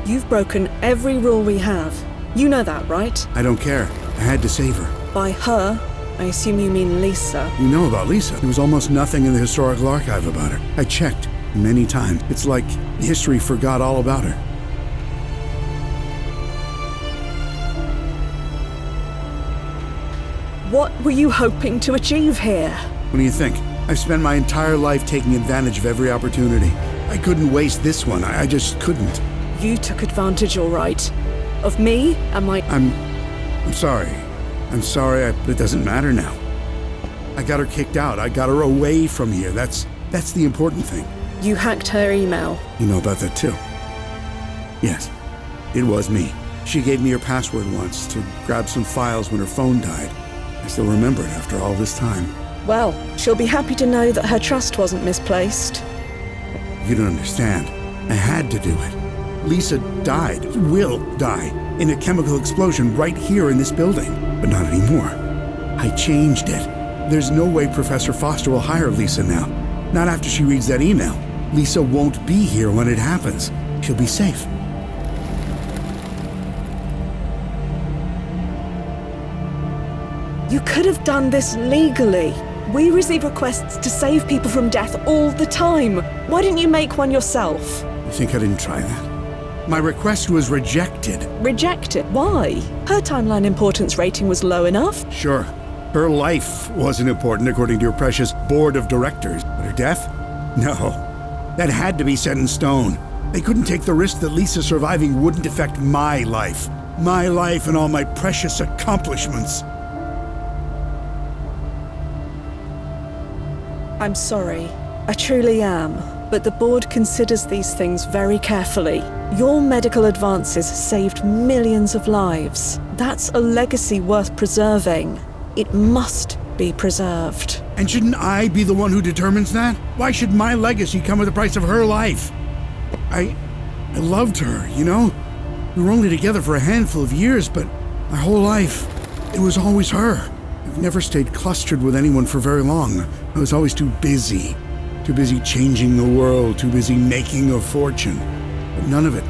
You've broken every rule we have. You know that, right? I don't care. I had to save her. By her, I assume you mean Lisa. You know about Lisa. There was almost nothing in the historical archive about her. I checked many times. It's like history forgot all about her. What were you hoping to achieve here? What do you think? I've spent my entire life taking advantage of every opportunity. I couldn't waste this one. I just couldn't. You took advantage, all right. Of me and my... I'm sorry. I'm sorry, but it doesn't matter now. I got her kicked out. I got her away from here. That's the important thing. You hacked her email. You know about that too? Yes, it was me. She gave me her password once to grab some files when her phone died. I still remember it after all this time. Well, she'll be happy to know that her trust wasn't misplaced. You don't understand. I had to do it. Lisa died, will die, in a chemical explosion right here in this building. But not anymore. I changed it. There's no way Professor Foster will hire Lisa now. Not after she reads that email. Lisa won't be here when it happens. She'll be safe. You could have done this legally. We receive requests to save people from death all the time. Why didn't you make one yourself? You think I didn't try that? My request was rejected. Rejected? Why? Her timeline importance rating was low enough. Sure. Her life wasn't important according to your precious board of directors. But her death? No. That had to be set in stone. They couldn't take the risk that Lisa surviving wouldn't affect my life. My life and all my precious accomplishments. I'm sorry. I truly am. But the board considers these things very carefully. Your medical advances saved millions of lives. That's a legacy worth preserving. It must be preserved. And shouldn't I be the one who determines that? Why should my legacy come at the price of her life? I loved her, you know? We were only together for a handful of years, but my whole life, it was always her. I've never stayed clustered with anyone for very long. I was always too busy. Too busy changing the world, too busy making a fortune. But none of it,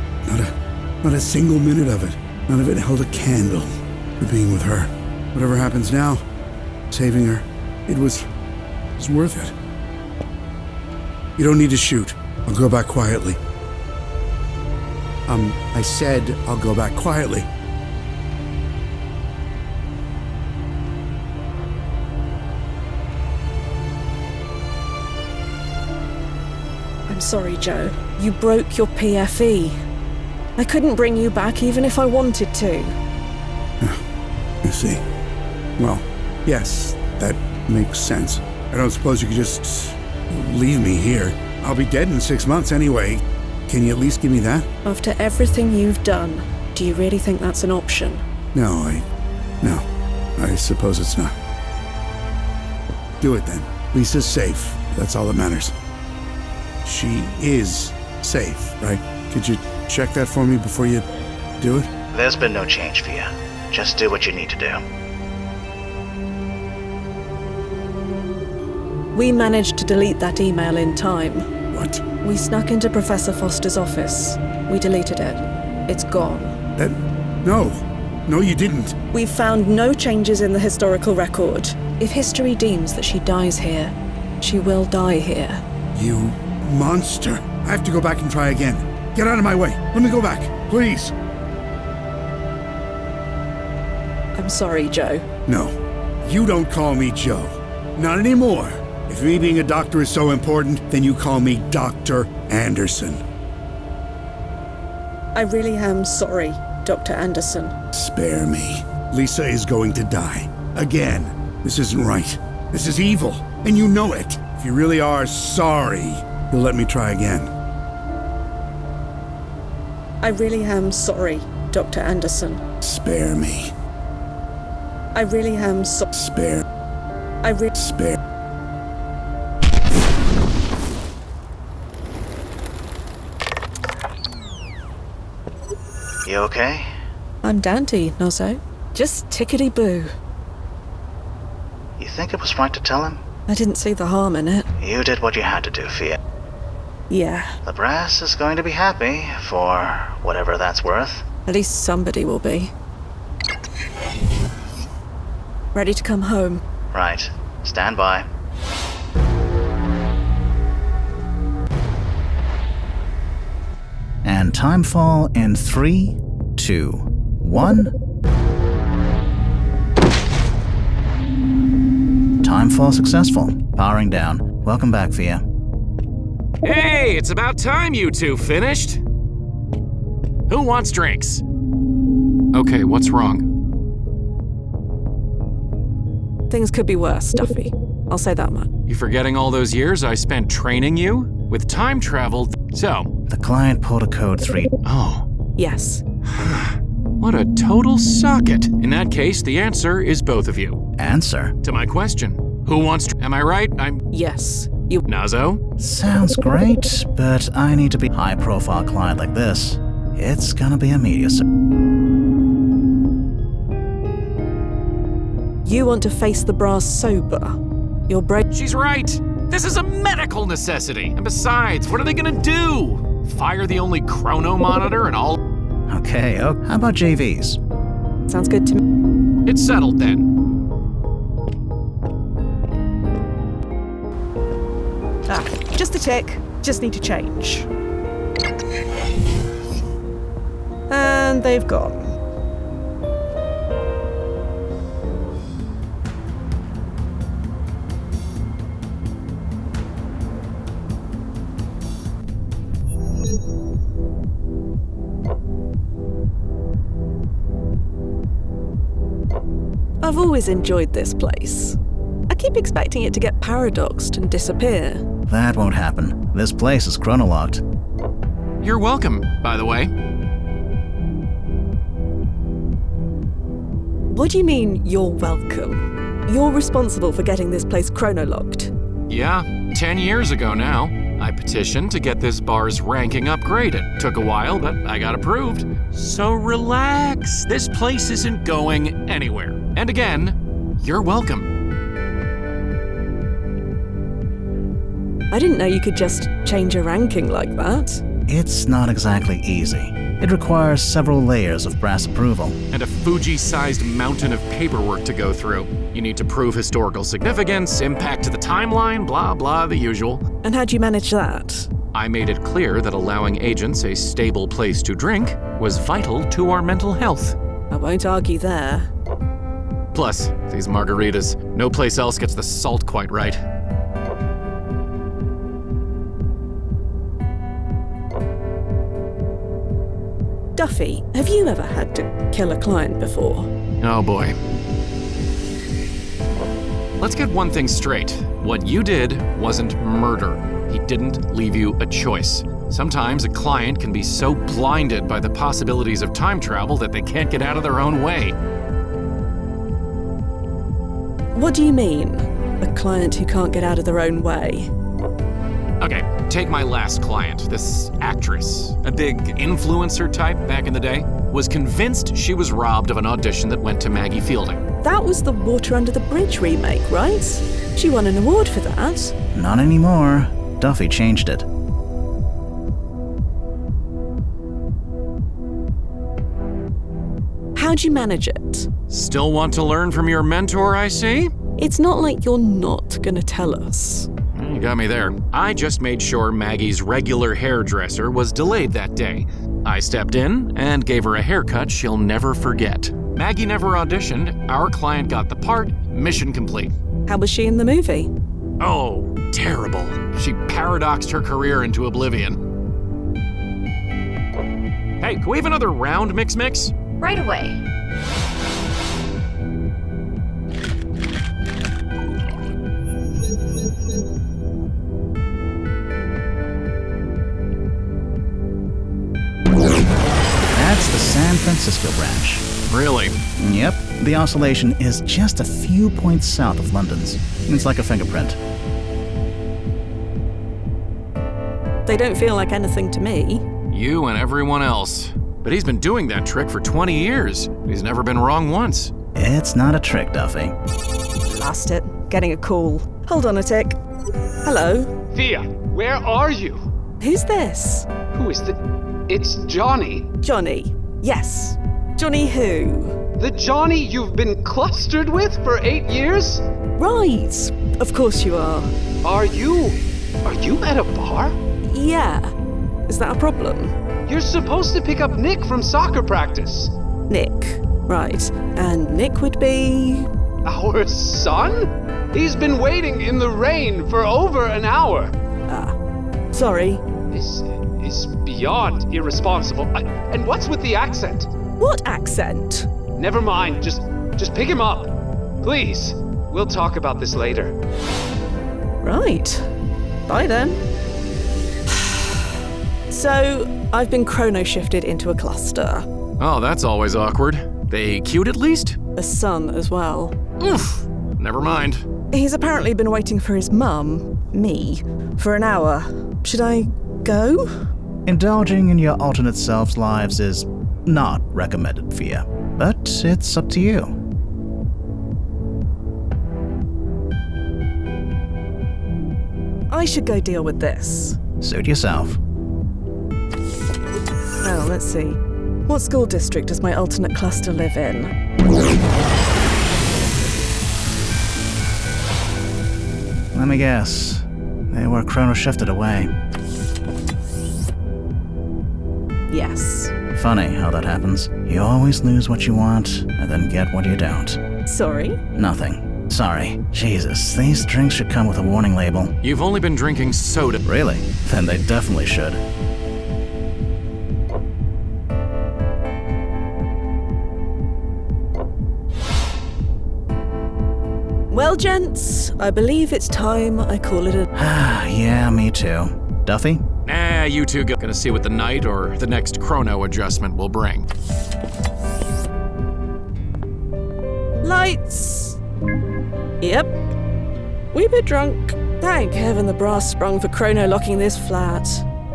not a single minute of it, none of it held a candle for being with her. Whatever happens now, saving her, it was worth it. You don't need to shoot. I'll go back quietly. I said I'll go back quietly. I'm sorry, Joe. You broke your PFE. I couldn't bring you back even if I wanted to. You see. Well, yes, that makes sense. I don't suppose you could just leave me here. I'll be dead in 6 months anyway. Can you at least give me that? After everything you've done, do you really think that's an option? No, I suppose it's not. Do it then. Lisa's safe. That's all that matters. She is safe, right? Could you check that for me before you do it? There's been no change, Fia. Just do what you need to do. We managed to delete that email in time. What? We snuck into Professor Foster's office. We deleted it. It's gone. No, you didn't. We've found no changes in the historical record. If history deems that she dies here, she will die here. You monster. I have to go back and try again. Get out of my way. Let me go back, please. I'm sorry, Joe. No, you don't call me Joe. Not anymore. If me being a doctor is so important, then you call me Dr. Anderson. I really am sorry, Dr. Anderson. Spare me. Lisa is going to die. Again. This isn't right. This is evil, and you know it. If you really are sorry, you'll let me try again. I really am sorry, Dr. Anderson. Spare me. I really am Spare. Spare. You okay? I'm dandy, Nozzo. Just tickety-boo. You think it was right to tell him? I didn't see the harm in it. You did what you had to do, Fia. Yeah, The brass is going to be happy, for whatever that's worth. at least somebody will be. Ready to come home. Right. Stand by. And timefall in 3, 2, 1. Timefall successful. Powering down. Welcome back, Fia. Hey, it's about time you two finished. Who wants drinks? Okay, what's wrong? Things could be worse, Duffy. I'll say that much. You forgetting all those years I spent training you? With time travel, so... The client pulled a code 3. Oh. Yes. What a total socket. In that case, the answer is both of you. Answer? To my question. Who wants... Am I right? Yes. You... Nazo? Sounds great, but I need to be high-profile client like this. It's gonna be a media... You want to face the brass sober. You're brave. She's right. This is a medical necessity. And besides, what are they gonna do? Fire the only chrono monitor and all... Okay, how about JVs? Sounds good to me. It's settled then. Just a tick. Just need to change. And they've gone. I've always enjoyed this place. I keep expecting it to get paradoxed and disappear. That won't happen. This place is chronolocked. You're welcome, by the way. What do you mean, you're welcome? You're responsible for getting this place chronolocked. Yeah, 10 years ago now. I petitioned to get this bar's ranking upgraded. Took a while, but I got approved. So relax. This place isn't going anywhere. And again, you're welcome. I didn't know you could just change a ranking like that. It's not exactly easy. It requires several layers of brass approval. And a Fuji-sized mountain of paperwork to go through. You need to prove historical significance, impact to the timeline, blah, blah, the usual. And how'd you manage that? I made it clear that allowing agents a stable place to drink was vital to our mental health. I won't argue there. Plus, these margaritas, no place else gets the salt quite right. Duffy, have you ever had to kill a client before? Oh boy. Let's get one thing straight. What you did wasn't murder. He didn't leave you a choice. Sometimes a client can be so blinded by the possibilities of time travel that they can't get out of their own way. What do you mean? A client who can't get out of their own way? Okay, take my last client, this actress, a big influencer type back in the day, was convinced she was robbed of an audition that went to Maggie Fielding. That was the Water Under the Bridge remake, right? She won an award for that. Not anymore. Duffy changed it. How'd you manage it? Still want to learn from your mentor, I see? It's not like you're not gonna tell us. You got me there. I just made sure Maggie's regular hairdresser was delayed that day. I stepped in and gave her a haircut she'll never forget. Maggie never auditioned, our client got the part, mission complete. How was she in the movie? Oh, terrible. She paradoxed her career into oblivion. Hey, can we have another round, Mix? Right away. Francisco branch. Really? Yep, the oscillation is just a few points south of London's. It's like a fingerprint. They don't feel like anything to me. You and everyone else. But he's been doing that trick for 20 years. He's never been wrong once. It's not a trick, Duffy. Blast it. Getting a call. Hold on a tick. Hello? Fia, where are you? Who's this? Who is It's Johnny. Johnny. Yes. Johnny who? The Johnny you've been clustered with for 8 years? Right. Of course you are. Are you at a bar? Yeah. Is that a problem? You're supposed to pick up Nick from soccer practice. Nick. Right. And Nick would be... Our son? He's been waiting in the rain for over an hour. Sorry. This is beyond irresponsible. And what's with the accent? What accent? Never mind. Just pick him up. Please. We'll talk about this later. Right. Bye then. So, I've been chrono-shifted into a cluster. Oh, that's always awkward. They cute at least? A son as well. Oof. Never mind. He's apparently been waiting for his mum, me, for an hour. Should I go? Indulging in your alternate selves' lives is not recommended, Fia. But it's up to you. I should go deal with this. Suit yourself. Oh, let's see. What school district does my alternate cluster live in? Let me guess. They were chrono-shifted away. Yes. Funny how that happens. You always lose what you want, and then get what you don't. Sorry? Nothing. Sorry. Jesus, these drinks should come with a warning label. You've only been drinking soda. Really? Then they definitely should. Well, gents, I believe it's time I call it a... Yeah, me too. Duffy? Nah, you two gonna see what the night or the next chrono adjustment will bring. Lights! Yep. Wee bit drunk. Thank heaven the brass sprung for chrono locking this flat.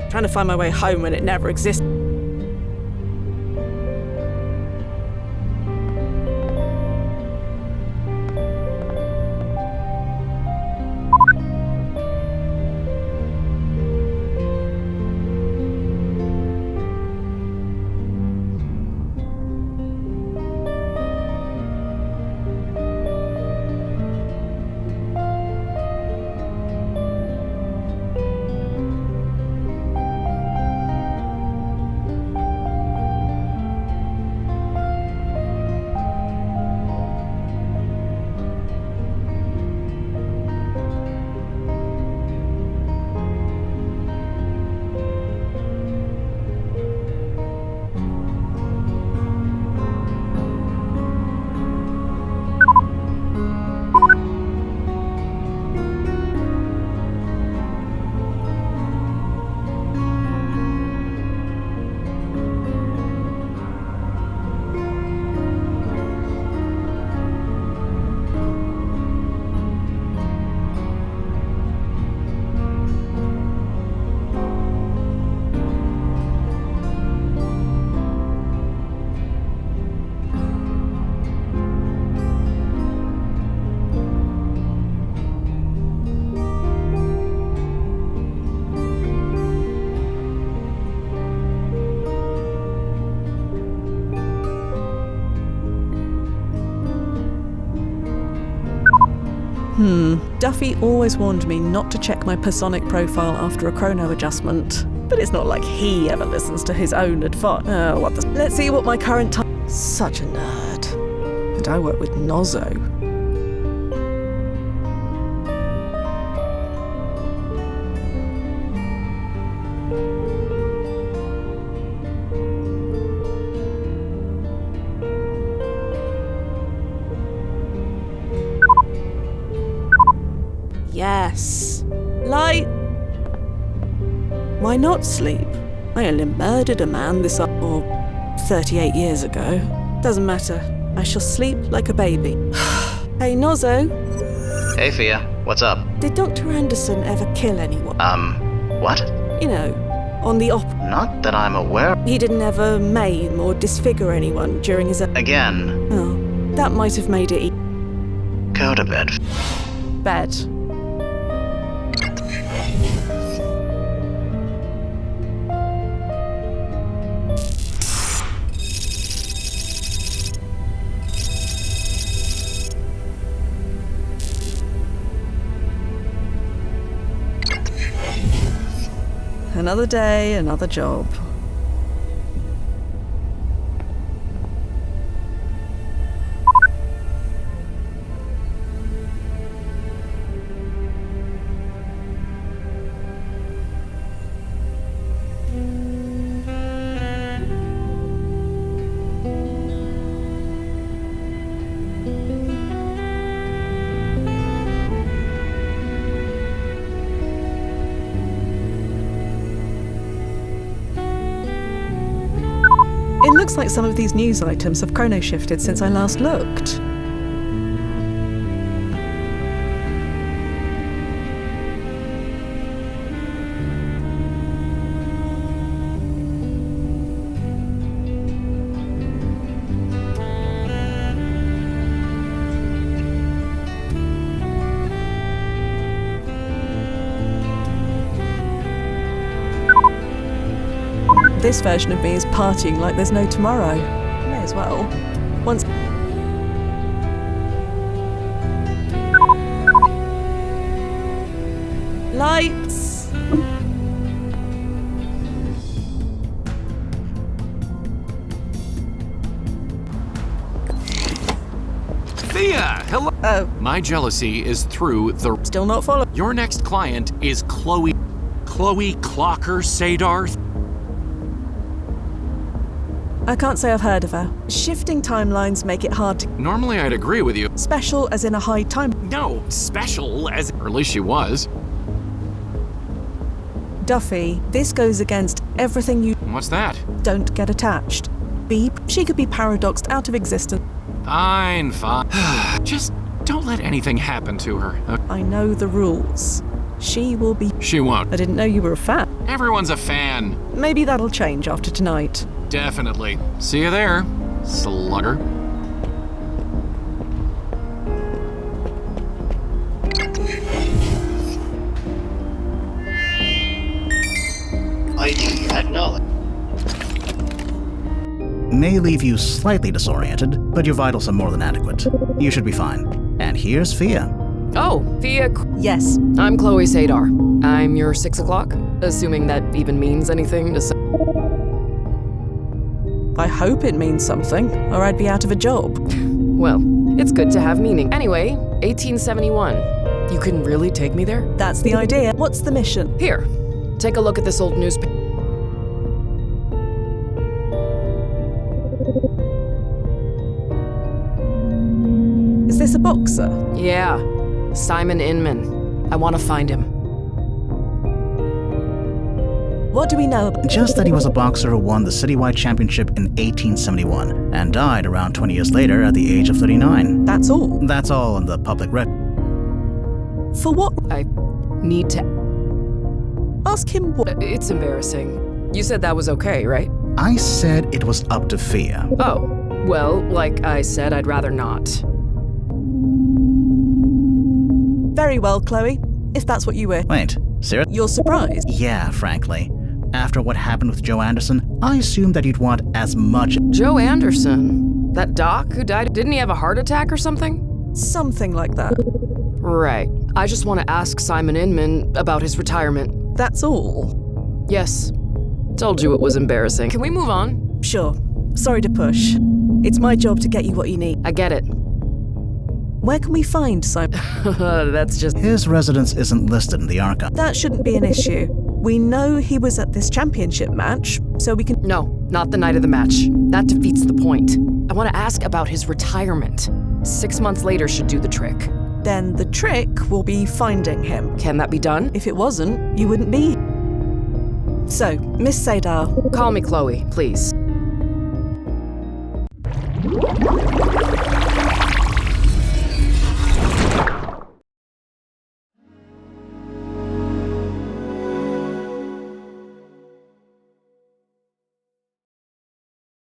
Trying to find my way home when it never existed. Duffy always warned me not to check my personic profile after a chrono adjustment. But it's not like he ever listens to his own advice. Let's see what my current time... Such a nerd. And I work with Nozzo. Yes. Light. Why not sleep? I only murdered a man this or 38 years ago. Doesn't matter. I shall sleep like a baby. Hey, Nozzo. Hey, Fia. What's up? Did Dr. Anderson ever kill anyone? What? You know, on the op. Not that I'm aware. He didn't ever maim or disfigure anyone during his... Again. Oh, that might have made it... Go to bed. Bed. Another day, another job. It looks like some of these news items have chrono-shifted since I last looked. This version of me is partying like there's no tomorrow. May as well. Once... Lights! Fia, hello. Oh. My jealousy is through the... Still not following. Your next client is Chloe Clocker Sadarth. I can't say I've heard of her. Shifting timelines make it hard to... Normally I'd agree with you. Special as in a high time... No, special as... Or at least she was. Duffy, this goes against everything you... What's that? Don't get attached. Beep, she could be paradoxed out of existence. Fine. Just don't let anything happen to her. Okay? I know the rules. She will be... She won't. I didn't know you were a fan. Everyone's a fan. Maybe that'll change after tonight. Definitely. See you there, slugger. ID acknowledged. May leave you slightly disoriented, but your vitals are more than adequate. You should be fine. And here's Fia. Oh, Fia. Yes. I'm Chloe Sadar. I'm your 6 o'clock, assuming that even means anything to say. I hope it means something, or I'd be out of a job. Well, it's good to have meaning. Anyway, 1871. You can really take me there? That's the idea. What's the mission? Here, take a look at this old newspaper. Is this a boxer? Yeah, Simon Inman. I want to find him. What do we know about... Just that he was a boxer who won the citywide championship in 1871 and died around 20 years later at the age of 39. That's all? That's all on the public record. For what? I need to... Ask him what... It's embarrassing. You said that was okay, right? I said it was up to Fia. Oh, well, like I said, I'd rather not. Very well, Chloe. If that's what you were... Wait, serious? You're surprised? Yeah, frankly. After what happened with Joe Anderson, I assumed that you'd want as much... Joe Anderson? That doc who died? Didn't he have a heart attack or something? Something like that. Right. I just want to ask Simon Inman about his retirement. That's all? Yes. Told you it was embarrassing. Can we move on? Sure. Sorry to push. It's my job to get you what you need. I get it. Where can we find Simon? That's just... His residence isn't listed in the archive. That shouldn't be an issue. We know he was at this championship match, so we can... No, not the night of the match. That defeats the point. I want to ask about his retirement. 6 months later should do the trick. Then the trick will be finding him. Can that be done? If it wasn't, you wouldn't be. So, Miss Sadar. Call me Chloe, please.